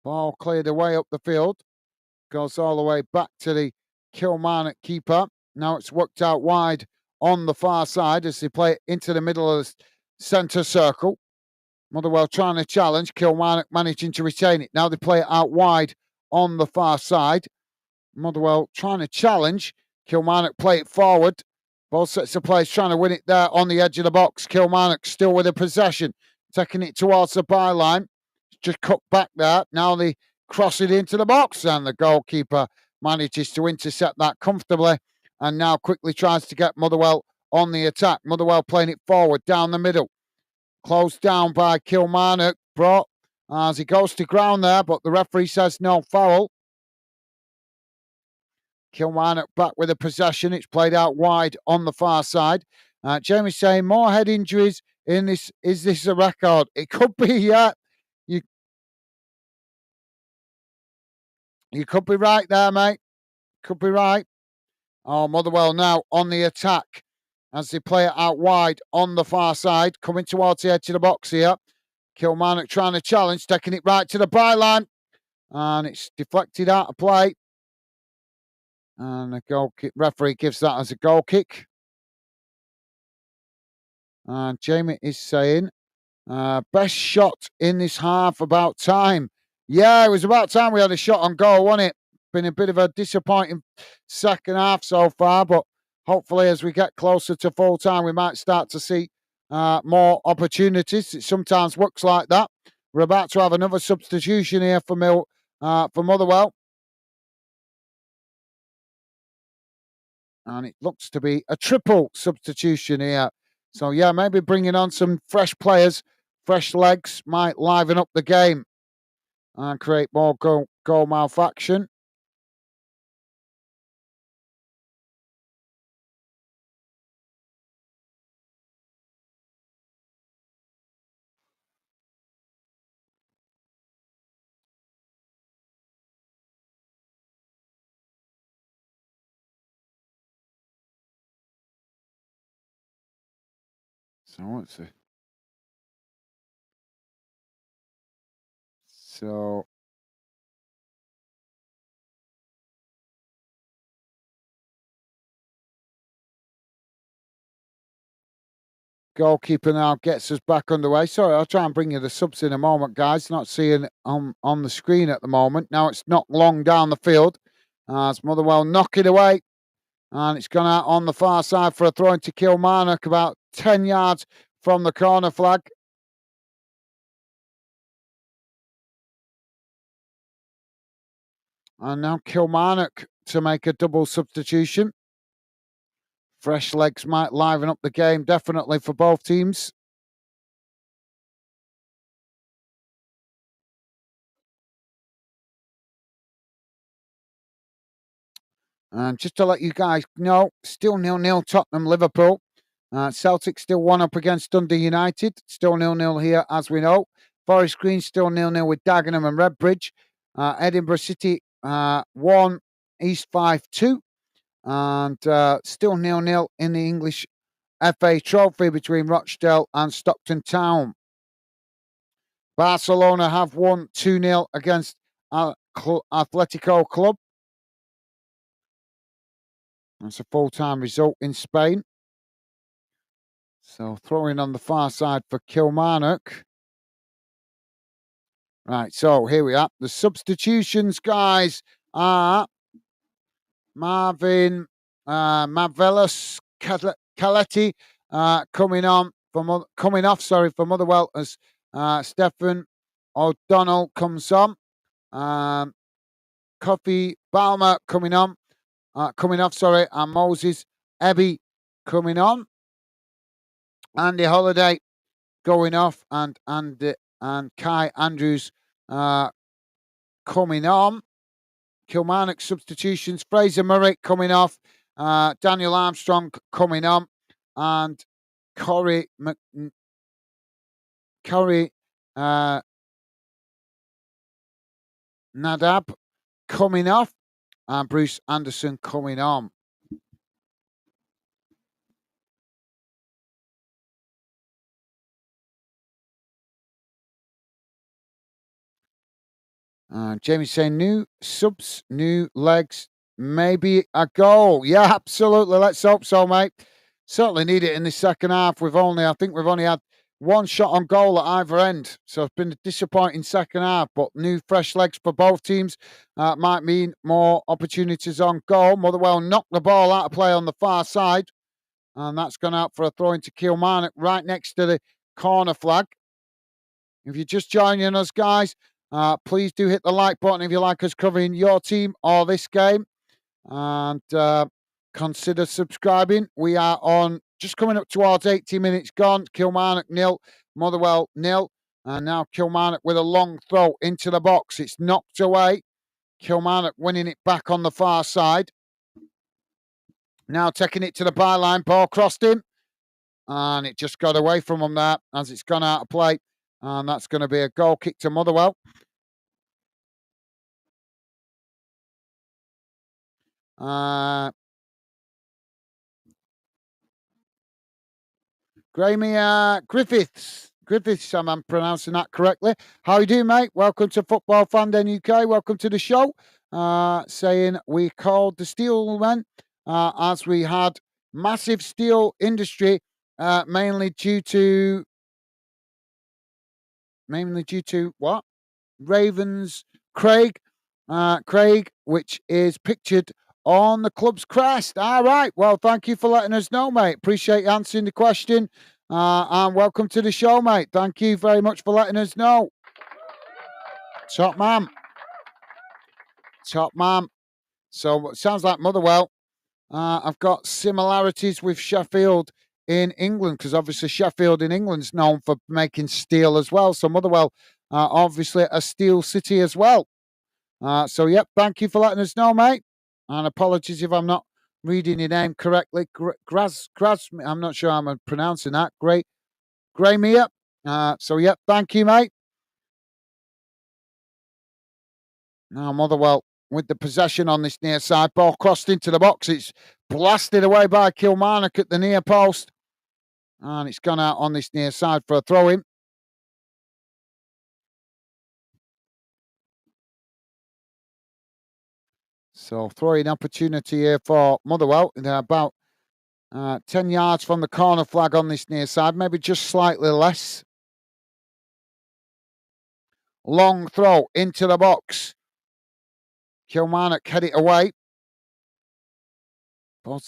Ball cleared away up the field. Goes all the way back to the Kilmarnock keeper. Now it's worked out wide on the far side as they play it into the middle of the centre circle. Motherwell trying to challenge. Kilmarnock managing to retain it. Now they play it out wide on the far side. Motherwell trying to challenge. Kilmarnock play it forward. Ball sets the place, trying to win it there on the edge of the box. Kilmarnock still with the possession, taking it towards the byline. Just cut back there. Now they cross it into the box, and the goalkeeper manages to intercept that comfortably, and now quickly tries to get Motherwell on the attack. Motherwell playing it forward down the middle. Closed down by Kilmarnock. Brought as he goes to ground there, but the referee says no foul. Kilmarnock back with the possession. It's played out wide on the far side. Jamie's saying more head injuries in this. Is this a record? It could be, yeah. You could be right there, mate. Could be right. Oh, Motherwell now on the attack as they play it out wide on the far side, coming towards the edge of the box here. Kilmarnock trying to challenge, taking it right to the byline, and it's deflected out of play. And the goal kick, referee gives that as a goal kick. And Jamie is saying, best shot in this half, about time. Yeah, it was about time we had a shot on goal, wasn't it? Been a bit of a disappointing second half so far, but hopefully as we get closer to full time, we might start to see more opportunities. It sometimes looks like that. We're about to have another substitution here for Motherwell. And it looks to be a triple substitution here. So, yeah, maybe bringing on some fresh players, fresh legs might liven up the game and create more goal mouth action. So, what's it? So, goalkeeper now gets us back underway. Sorry, I'll try and bring you the subs in a moment, guys. Not seeing it on the screen at the moment. Now it's knocked long down the field as Motherwell knock it away. And it's gone out on the far side for a throw into Kilmarnock, about 10 yards from the corner flag. And now Kilmarnock to make a double substitution. Fresh legs might liven up the game, definitely, for both teams. And just to let you guys know, still 0-0 Tottenham Liverpool. Celtic still 1 up against Dundee United. Still 0-0 here, as we know. Forest Green still 0-0 with Dagenham and Redbridge. Edinburgh City 1, East 5-2. And still 0-0 in the English FA Trophy between Rochdale and Stockton Town. Barcelona have won 2-0 against Atletico Club. That's a full-time result in Spain. So throwing on the far side for Kilmarnock. Right, so here we are. The substitutions, guys, are Marvin Mavelos Caletti coming off for Motherwell as Stephen O'Donnell comes on. Kofi Balmer coming off, and Moses Ebby coming on. Andy Holiday going off, and Kai Andrews coming on. Kilmarnock substitutions: Fraser Murray coming off, Daniel Armstrong coming on, and Corey Nadab coming off, and Bruce Anderson coming on. Jamie's saying new subs, new legs, maybe a goal. Yeah, absolutely. Let's hope so, mate. Certainly need it in the second half. I think we've only had one shot on goal at either end. So it's been a disappointing second half, but new fresh legs for both teams might mean more opportunities on goal. Motherwell knocked the ball out of play on the far side, and that's gone out for a throw into Kilmarnock right next to the corner flag. If you're just joining us, guys, please do hit the like button if you like us covering your team or this game. And consider subscribing. We are on just coming up towards 80 minutes gone. Kilmarnock 0, Motherwell 0. And now Kilmarnock with a long throw into the box. It's knocked away. Kilmarnock winning it back on the far side. Now taking it to the byline. Ball crossed him. And it just got away from him there as it's gone out of play. And that's going to be a goal kick to Motherwell. Graeme Griffiths. Griffiths, I'm pronouncing that correctly. How you doing, mate? Welcome to Football Fan Den UK. Welcome to the show. Saying we called the Steelmen as we had massive steel industry, mainly due to what? Ravens Craig, which is pictured on the club's crest. All right. Well, thank you for letting us know, mate. Appreciate you answering the question. And welcome to the show, mate. Thank you very much for letting us know. Top man. Top man. So it sounds like Motherwell. I've got similarities with Sheffield in England because obviously Sheffield in England's known for making steel as well. So Motherwell, obviously a steel city as well. So, yep, thank you for letting us know, mate. And apologies if I'm not reading your name correctly. I'm not sure I'm pronouncing that. Graeme. So, yep, thank you, mate. Now, Motherwell with the possession on this near side. Ball crossed into the box. It's blasted away by Kilmarnock at the near post. And it's gone out on this near side for a throw-in. So, throwing opportunity here for Motherwell. They're about 10 yards from the corner flag on this near side, maybe just slightly less. Long throw into the box. Kilmarnock head it away. Both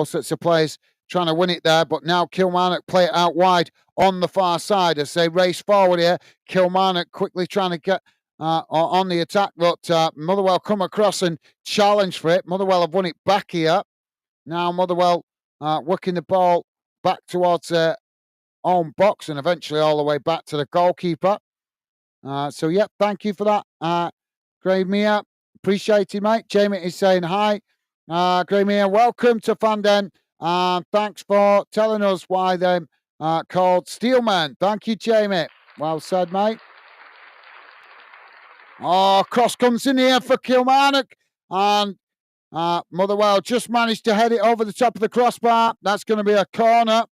sets of players trying to win it there, but now Kilmarnock play it out wide on the far side as they race forward here. Kilmarnock quickly trying to get on the attack, but Motherwell come across and challenge for it. Motherwell have won it back here. Now Motherwell working the ball back towards their own box and eventually all the way back to the goalkeeper. So, yep, thank you for that, Graeme. Appreciate it, mate. Jamie is saying hi. Graeme, welcome to Fanden. Thanks for telling us why they're called Steelmen. Thank you, Jamie. Well said, mate. Oh, cross comes in here for Kilmarnock. And Motherwell just managed to head it over the top of the crossbar. That's going to be a corner.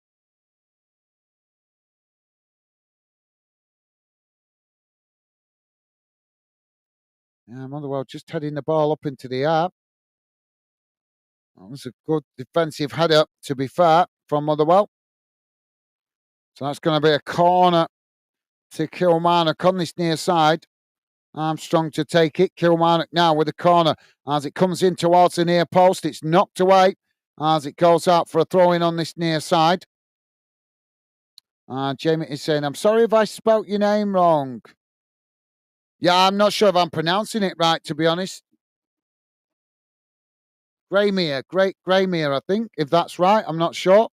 Yeah, Motherwell just heading the ball up into the air. That was a good defensive header, to be fair, from Motherwell. So that's going to be a corner to Kilmarnock on this near side. Armstrong to take it. Kilmarnock now with the corner as it comes in towards the near post. It's knocked away as it goes out for a throw-in on this near side. Jamie is saying, I'm sorry if I spelt your name wrong. Yeah, I'm not sure if I'm pronouncing it right, to be honest. Graeme, Graeme, I think, if that's right. I'm not sure.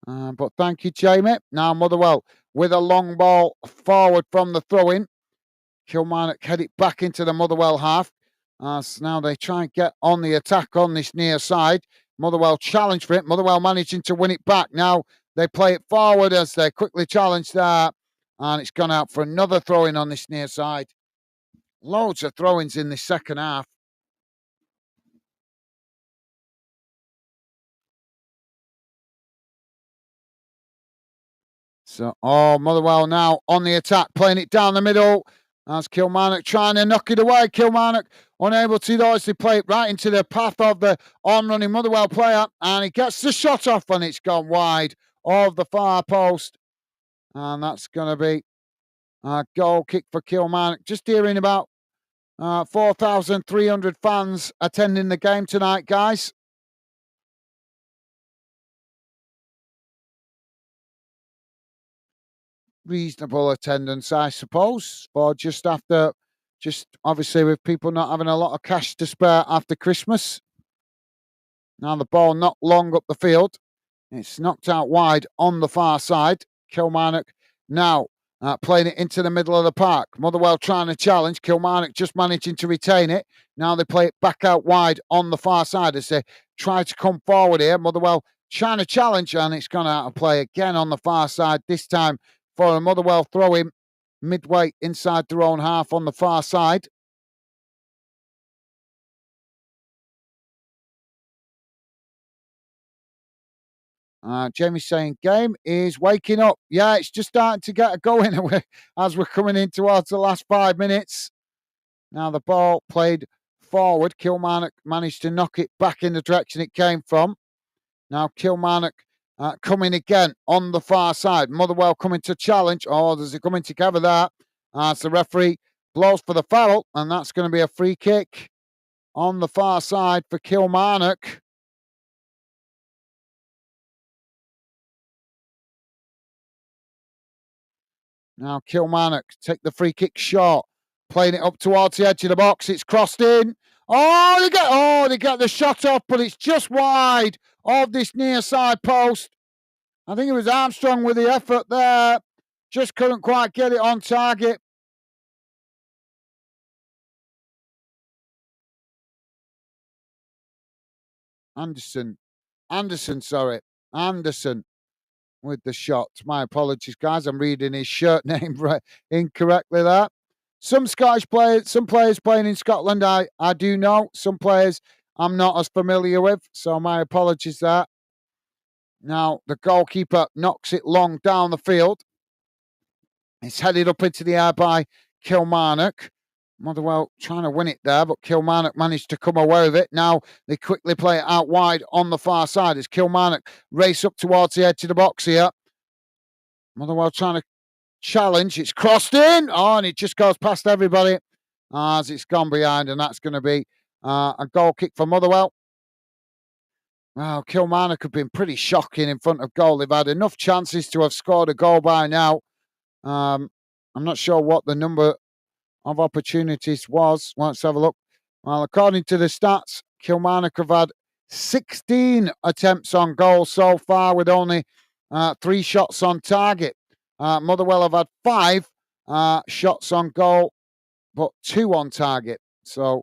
But thank you, Jamie. Now Motherwell with a long ball forward from the throw-in. Kilmarnock head it back into the Motherwell half. So now they try and get on the attack on this near side. Motherwell challenge for it. Motherwell managing to win it back. Now they play it forward as they quickly challenge there. And it's gone out for another throw-in on this near side. Loads of throw-ins in this second half. So, Motherwell now on the attack, playing it down the middle. As Kilmarnock trying to knock it away. Kilmarnock unable to obviously play it right into the path of the on-running Motherwell player. And he gets the shot off and it's gone wide of the far post. And that's going to be a goal kick for Kilmarnock. Just hearing about 4,300 fans attending the game tonight, guys. Reasonable attendance, I suppose, for just obviously with people not having a lot of cash to spare after Christmas. Now the ball not long up the field. It's knocked out wide on the far side. Kilmarnock now playing it into the middle of the park. Motherwell trying to challenge. Kilmarnock just managing to retain it. Now they play it back out wide on the far side as they try to come forward here. Motherwell trying to challenge and it's gone out of play again on the far side. This time for a Motherwell throw-in midway inside their own half on the far side. Jamie's saying game is waking up. Yeah, it's just starting to get going as we're coming in towards the last 5 minutes. Now the ball played forward. Kilmarnock managed to knock it back in the direction it came from. Now Kilmarnock coming again on the far side. Motherwell coming to challenge. Oh, there's a coming together there. As the referee blows for the foul, and that's going to be a free kick on the far side for Kilmarnock. Now Kilmarnock take the free kick short, playing it up towards the edge of the box. It's crossed in. They get the shot off, but it's just wide of this near side post. I think it was Armstrong with the effort there. Just couldn't quite get it on target. Anderson with the shot. My apologies, guys. I'm reading his shirt name incorrectly there. Some players playing in Scotland, I do know. Some players I'm not as familiar with, so my apologies there. Now the goalkeeper knocks it long down the field. It's headed up into the air by Kilmarnock. Motherwell trying to win it there, but Kilmarnock managed to come away with it. Now they quickly play it out wide on the far side as Kilmarnock race up towards the edge of the box here. Motherwell trying to challenge. It's crossed in. Oh, and it just goes past everybody as it's gone behind, and that's going to be a goal kick for Motherwell. Well, Kilmarnock have been pretty shocking in front of goal. They've had enough chances to have scored a goal by now. I'm not sure what the number of opportunities was. Let's have a look. Well, according to the stats, Kilmarnock have had 16 attempts on goal so far with only 3 shots on target. Motherwell have had 5 shots on goal, but 2 on target. So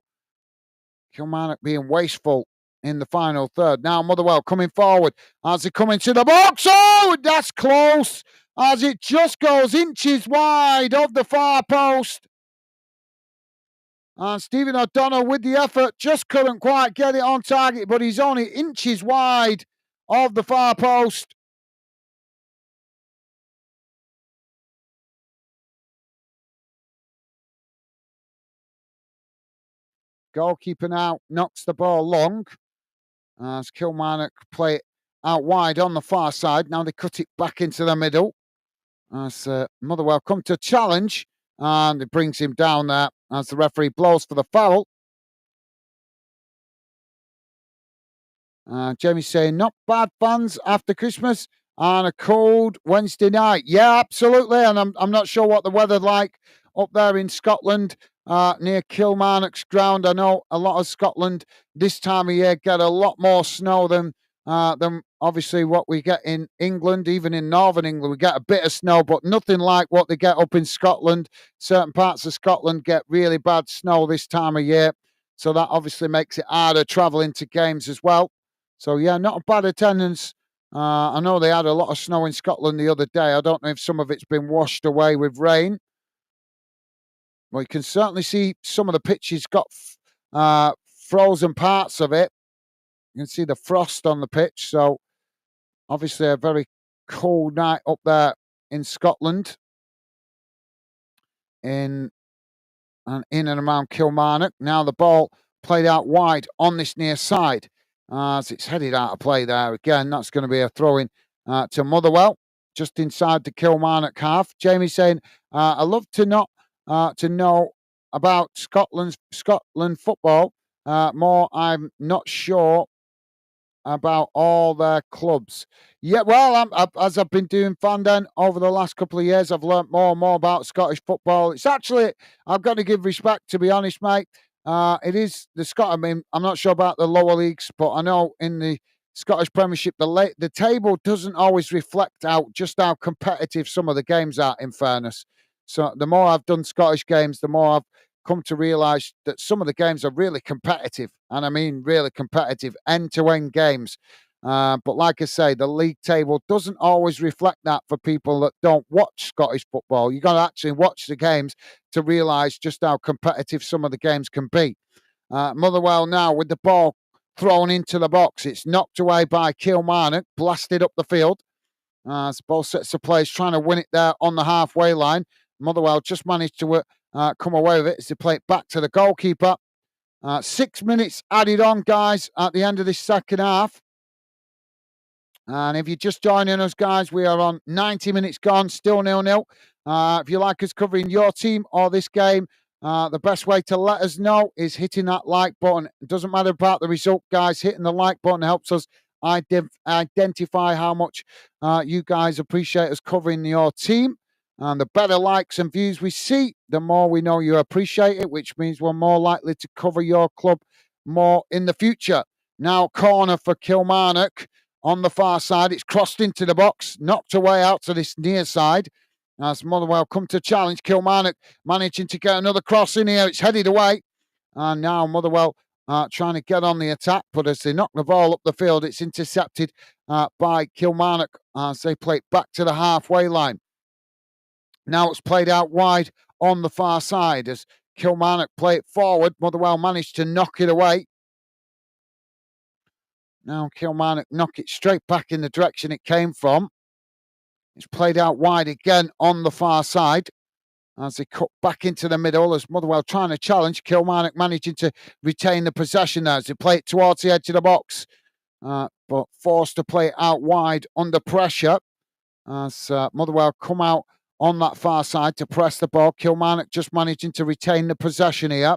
Kilmarnock being wasteful in the final third. Now Motherwell coming forward as they come into the box. Oh, that's close as it just goes inches wide of the far post. And Stephen O'Donnell with the effort just couldn't quite get it on target, but he's only inches wide of the far post. Goalkeeper now knocks the ball long as Kilmarnock play it out wide on the far side. Now they cut it back into the middle as Motherwell come to challenge, and it brings him down there as the referee blows for the foul. Jamie's saying, not bad fans after Christmas and a cold Wednesday night. Yeah, absolutely. And I'm not sure what the weather's like up there in Scotland near Kilmarnock's ground. I know a lot of Scotland this time of year get a lot more snow than obviously what we get in England. Even in northern England, we get a bit of snow, but nothing like what they get up in Scotland. Certain parts of Scotland get really bad snow this time of year. So that obviously makes it harder travelling to games as well. So, yeah, not a bad attendance. I know they had a lot of snow in Scotland the other day. I don't know if some of it's been washed away with rain. Well, you can certainly see some of the pitches got frozen parts of it. You can see the frost on the pitch. So, obviously, a very cold night up there in Scotland. In and around Kilmarnock. Now the ball played out wide on this near side. As it's headed out of play there again. That's going to be a throw-in to Motherwell, just inside the Kilmarnock half. Jamie saying, I love to know about Scotland football. More, I'm not sure about all their clubs. Yeah, well, as I've been doing Fandom over the last couple of years, I've learnt more and more about Scottish football. It's actually, I've got to give respect, to be honest, mate. It is the Scottish. I mean, I'm not sure about the lower leagues, but I know in the Scottish Premiership, the table doesn't always reflect just how competitive some of the games are, in fairness. So the more I've done Scottish games, the more I've come to realise that some of the games are really competitive. And I mean really competitive, end-to-end games. But like I say, the league table doesn't always reflect that for people that don't watch Scottish football. You've got to actually watch the games to realise just how competitive some of the games can be. Motherwell now with the ball thrown into the box. It's knocked away by Kilmarnock, blasted up the field. Both sets of players trying to win it there on the halfway line. Motherwell just managed to come away with it as they play it back to the goalkeeper. 6 minutes added on, guys, at the end of this second half. And if you're just joining us, guys, we are on 90 minutes gone, still 0-0. If you like us covering your team or this game, the best way to let us know is hitting that like button. It doesn't matter about the result, guys. Hitting the like button helps us identify how much you guys appreciate us covering your team. And the better likes and views we see, the more we know you appreciate it, which means we're more likely to cover your club more in the future. Now, corner for Kilmarnock. On the far side, it's crossed into the box, knocked away out to this near side. As Motherwell come to challenge, Kilmarnock managing to get another cross in here. It's headed away. And now Motherwell trying to get on the attack. But as they knock the ball up the field, it's intercepted by Kilmarnock as they play it back to the halfway line. Now it's played out wide on the far side as Kilmarnock play it forward. Motherwell managed to knock it away. Now Kilmarnock knock it straight back in the direction it came from. It's played out wide again on the far side as they cut back into the middle as Motherwell trying to challenge. Kilmarnock managing to retain the possession there as they play it towards the edge of the box. But forced to play it out wide under pressure as Motherwell come out on that far side to press the ball. Kilmarnock just managing to retain the possession here.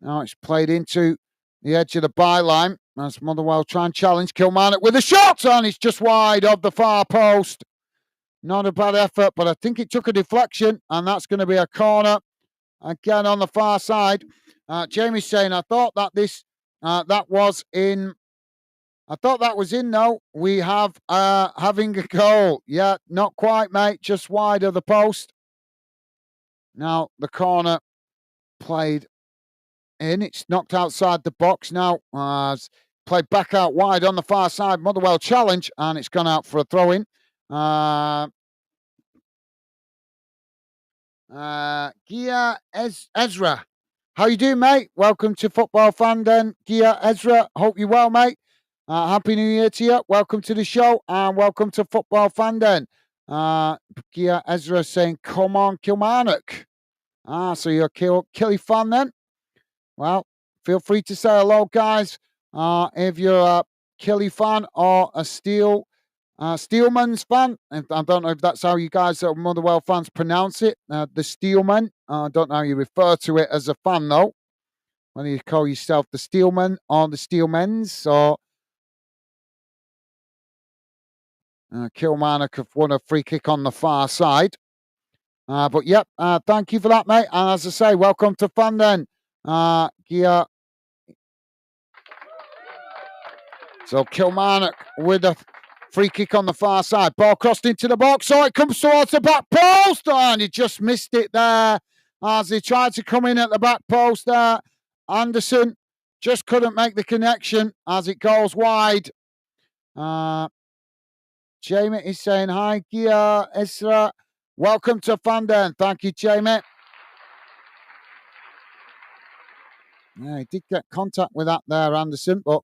Now it's played into the edge of the byline as Motherwell try and challenge Kilmarnock with a shot, and it's just wide of the far post. Not a bad effort, but I think it took a deflection, and that's going to be a corner again on the far side. Jamie's saying, I thought that was in. I thought that was in, though. We have having a goal. Yeah, not quite, mate. Just wide of the post. Now the corner played in. It's knocked outside the box now. Played back out wide on the far side. Motherwell challenge, and it's gone out for a throw-in. Gia Ezra. How you doing, mate? Welcome to Football Fan Den. Gia Ezra, hope you're well, mate. Happy New Year to you. Welcome to the show, and welcome to Football Fan Den. Gia Ezra saying, come on, Kilmarnock. So you're a Killy fan then? Well, feel free to say hello, guys. If you're a Killy fan or a Steelman's fan, I don't know if that's how you guys at Motherwell fans pronounce it, the Steelman. I don't know how you refer to it as a fan, though. Whether you call yourself the Steelman or the Steelmens, or Kilmarnock have won a free kick on the far side. But yep, thank you for that, mate. And as I say, welcome to Fan Den. Gia. So Kilmarnock with a free kick on the far side. Ball crossed into the box. Oh, it comes towards the back post. And he just missed it there as he tried to come in at the back post there. Anderson just couldn't make the connection as it goes wide. Jamie is saying, hi, Gia Esra. Welcome to Fan Den. Thank you, Jamie. Yeah, he did get contact with that there, Anderson, but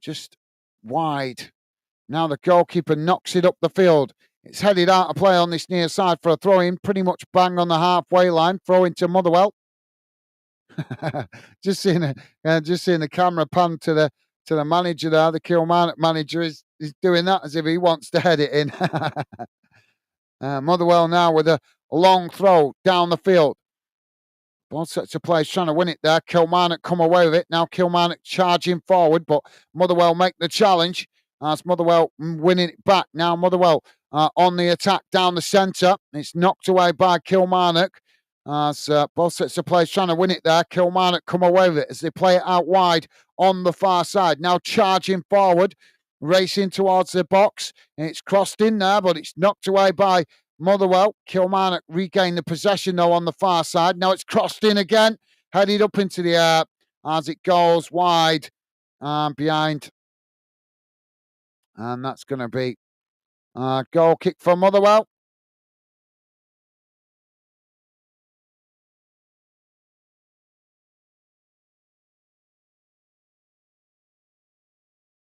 just wide. Now the goalkeeper knocks it up the field. It's headed out of play on this near side for a throw-in, pretty much bang on the halfway line. Throw into Motherwell. just seeing the camera pan to the manager there. The Kilmarnock manager is doing that as if he wants to head it in. Motherwell now with a long throw down the field. Both sets of players trying to win it there. Kilmarnock come away with it. Now Kilmarnock charging forward, but Motherwell make the challenge. As Motherwell winning it back. Now Motherwell on the attack down the centre. It's knocked away by Kilmarnock. As both sets of players trying to win it there. Kilmarnock come away with it as they play it out wide on the far side. Now charging forward, racing towards the box. And it's crossed in there, but it's knocked away by Motherwell. Kilmarnock regain the possession, though, on the far side. Now it's crossed in again, headed up into the air as it goes wide behind. And that's going to be a goal kick for Motherwell.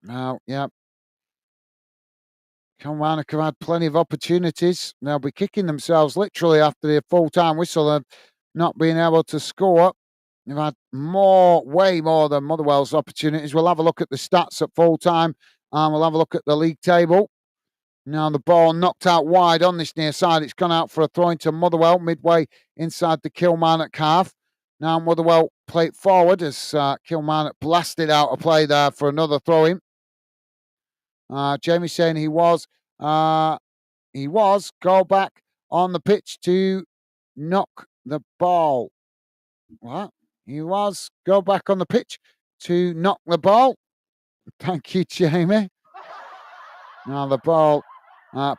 Now, yeah, Kilmarnock have had plenty of opportunities. They'll be kicking themselves literally after the full-time whistle of not being able to score. They've had way more than Motherwell's opportunities. We'll have a look at the stats at full-time, and we'll have a look at the league table. Now the ball knocked out wide on this near side. It's gone out for a throw into Motherwell midway inside the Kilmarnock half. Now Motherwell play it forward as Kilmarnock blasted out a play there for another throw-in. Jamie saying he was go back on the pitch to knock the ball. What? He was go back on the pitch to knock the ball. Thank you, Jamie. Now the ball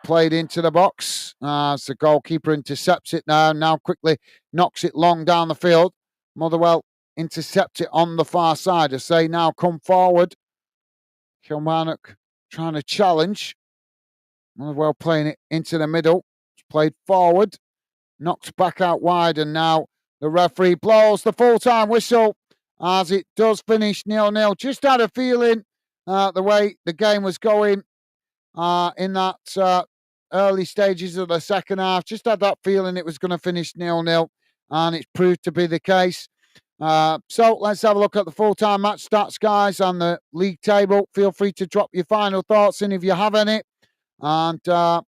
played into the box as the goalkeeper intercepts it now quickly knocks it long down the field. Motherwell intercept it on the far side as they now come forward. Kilmarnock trying to challenge. Motherwell playing it into the middle. It's played forward. Knocked back out wide, and now the referee blows the full-time whistle as it does finish 0-0. Just had a feeling the way the game was going in that early stages of the second half. Just had that feeling it was going to finish 0-0, and it's proved to be the case. So let's have a look at the full-time match stats, guys, and the league table. Feel free to drop your final thoughts in if you have any. And as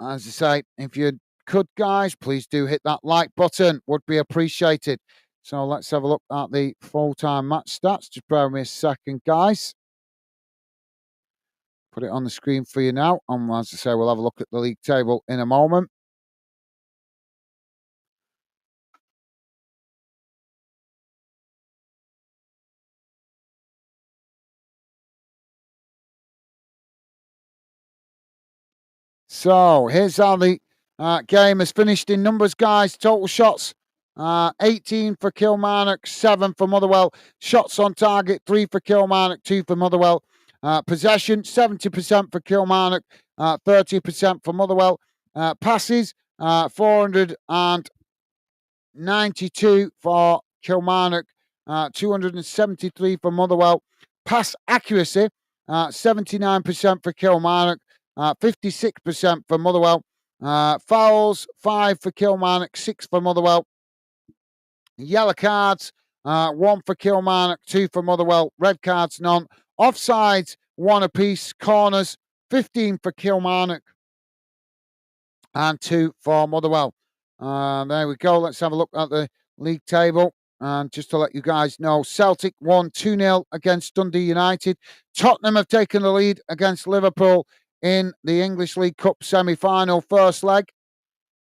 I say, if you could, guys, please do hit that like button. Would be appreciated. So let's have a look at the full-time match stats. Just bear with me a second, guys. Put it on the screen for you now. And as I say, we'll have a look at the league table in a moment. So here's how the game has finished in numbers, guys. Total shots, 18 for Kilmarnock, 7 for Motherwell. Shots on target, 3 for Kilmarnock, 2 for Motherwell. Possession, 70% for Kilmarnock, 30% for Motherwell. Passes, 492 for Kilmarnock, 273 for Motherwell. Pass accuracy, 79% for Kilmarnock, 56% for Motherwell. Fouls, 5 for Kilmarnock, 6 for Motherwell. Yellow cards, 1 for Kilmarnock, 2 for Motherwell. Red cards, none. Offsides, 1 apiece. Corners, 15 for Kilmarnock and 2 for Motherwell. There we go. Let's have a look at the league table. And just to let you guys know, Celtic won 2-0 against Dundee United. Tottenham have taken the lead against Liverpool in the English League Cup semi-final first leg.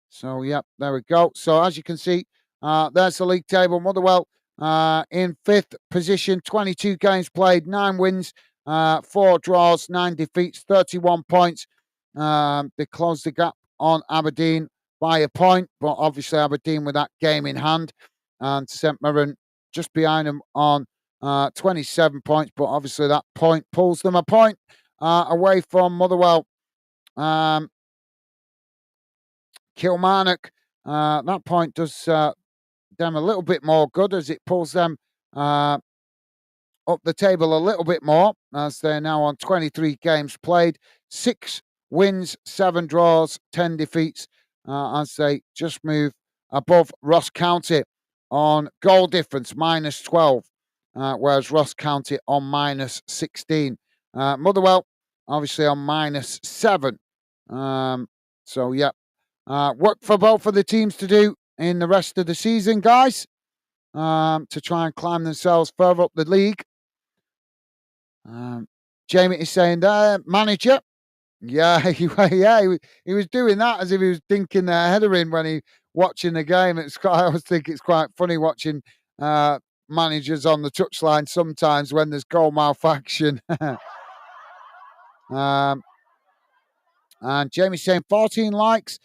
So, yep, there we go. So, as you can see, there's the league table. Motherwell in 5th position, 22 games played, 9 wins, 4 draws, 9 defeats, 31 points. They closed the gap on Aberdeen by a point, but obviously Aberdeen with that game in hand, and St Mirren just behind them on 27 points, but obviously that point pulls them a point away from Motherwell. Kilmarnock, that point does them a little bit more good as it pulls them up the table a little bit more, as they're now on 23 games played, 6 wins, 7 draws, 10 defeats, as they just move above Ross County on goal difference, minus 12, whereas Ross County on minus 16. Motherwell, obviously, on minus 7. So, yeah, work for both of the teams to do in the rest of the season, guys, to try and climb themselves further up the league. Jamie is saying there, manager. Yeah, he was doing that as if he was dinking their header in when he watching the game. I always think it's quite funny watching managers on the touchline sometimes when there's goal malfunction. And Jamie's saying 14 likes.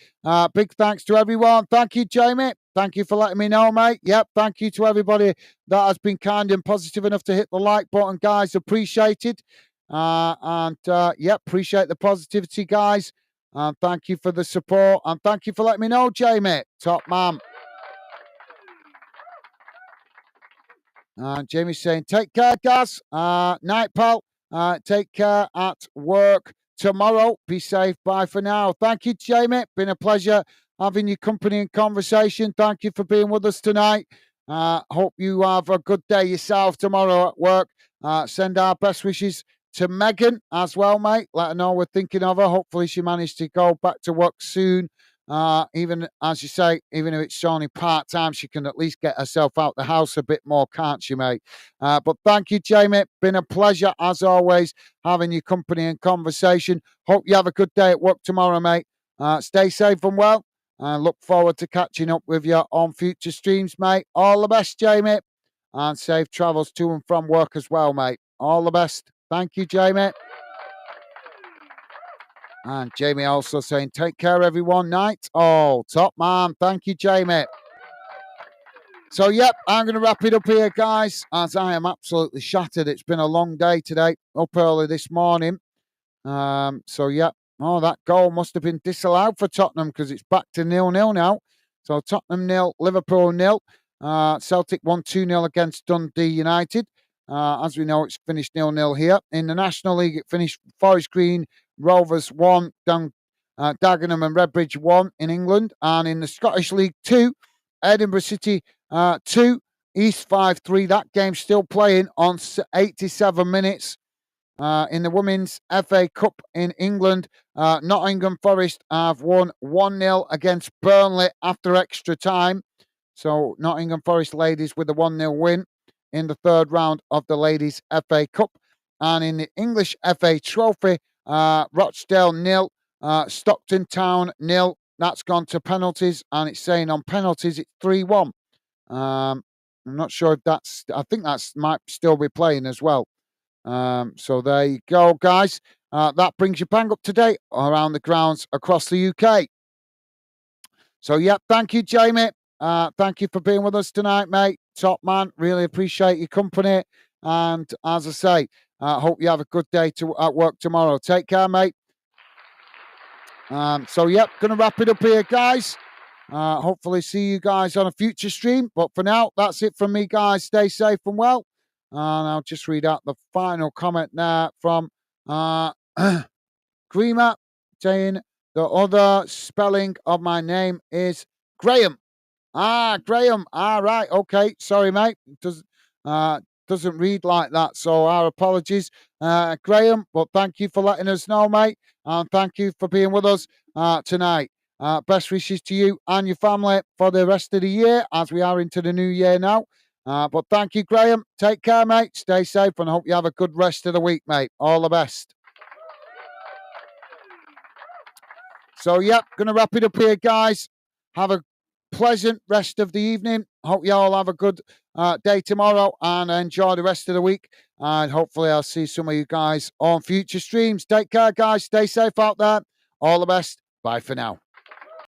Big thanks to everyone. Thank you, Jamie. Thank you for letting me know, mate. Yep, thank you to everybody that has been kind and positive enough to hit the like button, guys. Appreciated. Appreciate the positivity, guys. And thank you for the support. And thank you for letting me know, Jamie. Top man. Jamie's saying, take care, Gaz. Night, pal. Take care at work tomorrow. Be safe. Bye for now. Thank you, Jamie. Been a pleasure having your company and conversation. Thank you for being with us tonight. Hope you have a good day yourself tomorrow at work. Send our best wishes to Megan as well, mate. Let her know we're thinking of her. Hopefully she managed to go back to work soon. Even as you say, even if it's only part-time, she can at least get herself out the house a bit more, can't she, mate? But thank you, Jamie. Been a pleasure, as always, having your company and conversation. Hope you have a good day at work tomorrow, mate. Stay safe and well. And look forward to catching up with you on future streams, mate. All the best, Jamie. And safe travels to and from work as well, mate. All the best. Thank you, Jamie. And Jamie also saying, take care, everyone. Night. Oh, top man. Thank you, Jamie. So, yep, I'm going to wrap it up here, guys, as I am absolutely shattered. It's been a long day today, up early this morning. So, yep. Oh, that goal must have been disallowed for Tottenham because it's back to 0-0 now. So, Tottenham 0, Liverpool 0. Celtic won 2-0 against Dundee United. As we know, it's finished 0-0 here. In the National League, it finished Forest Green Rovers 1, Dagenham and Redbridge 1 in England. And in the Scottish League 2, Edinburgh City 2, East 5-3. That game's still playing on 87 minutes. In the Women's FA Cup in England, Nottingham Forest have won 1-0 against Burnley after extra time. So Nottingham Forest ladies with a 1-0 win in the third round of the Ladies FA Cup. And in the English FA Trophy, Rochdale 0, Stockton Town 0. That's gone to penalties, and it's saying on penalties it's 3-1. I'm not sure if that's... I think that might still be playing as well. So there you go, guys. That brings you bang up to date around the grounds across the UK. So, yep, thank you, Jamie. Thank you for being with us tonight, mate. Top man. Really appreciate your company. And as I say, hope you have a good day at work tomorrow. Take care, mate. So, yep, going to wrap it up here, guys. Hopefully see you guys on a future stream. But for now, that's it from me, guys. Stay safe and well. And I'll just read out the final comment now from Creamer saying the other spelling of my name is Graham. Graham. Right. Okay. Sorry, mate. Doesn't read like that. So our apologies, Graham. But thank you for letting us know, mate. And thank you for being with us tonight. Best wishes to you and your family for the rest of the year as we are into the new year now. But thank you, Graham. Take care, mate. Stay safe and I hope you have a good rest of the week, mate. All the best. So, yep, going to wrap it up here, guys. Have a pleasant rest of the evening. Hope you all have a good day tomorrow and enjoy the rest of the week. And hopefully I'll see some of you guys on future streams. Take care, guys. Stay safe out there. All the best. Bye for now.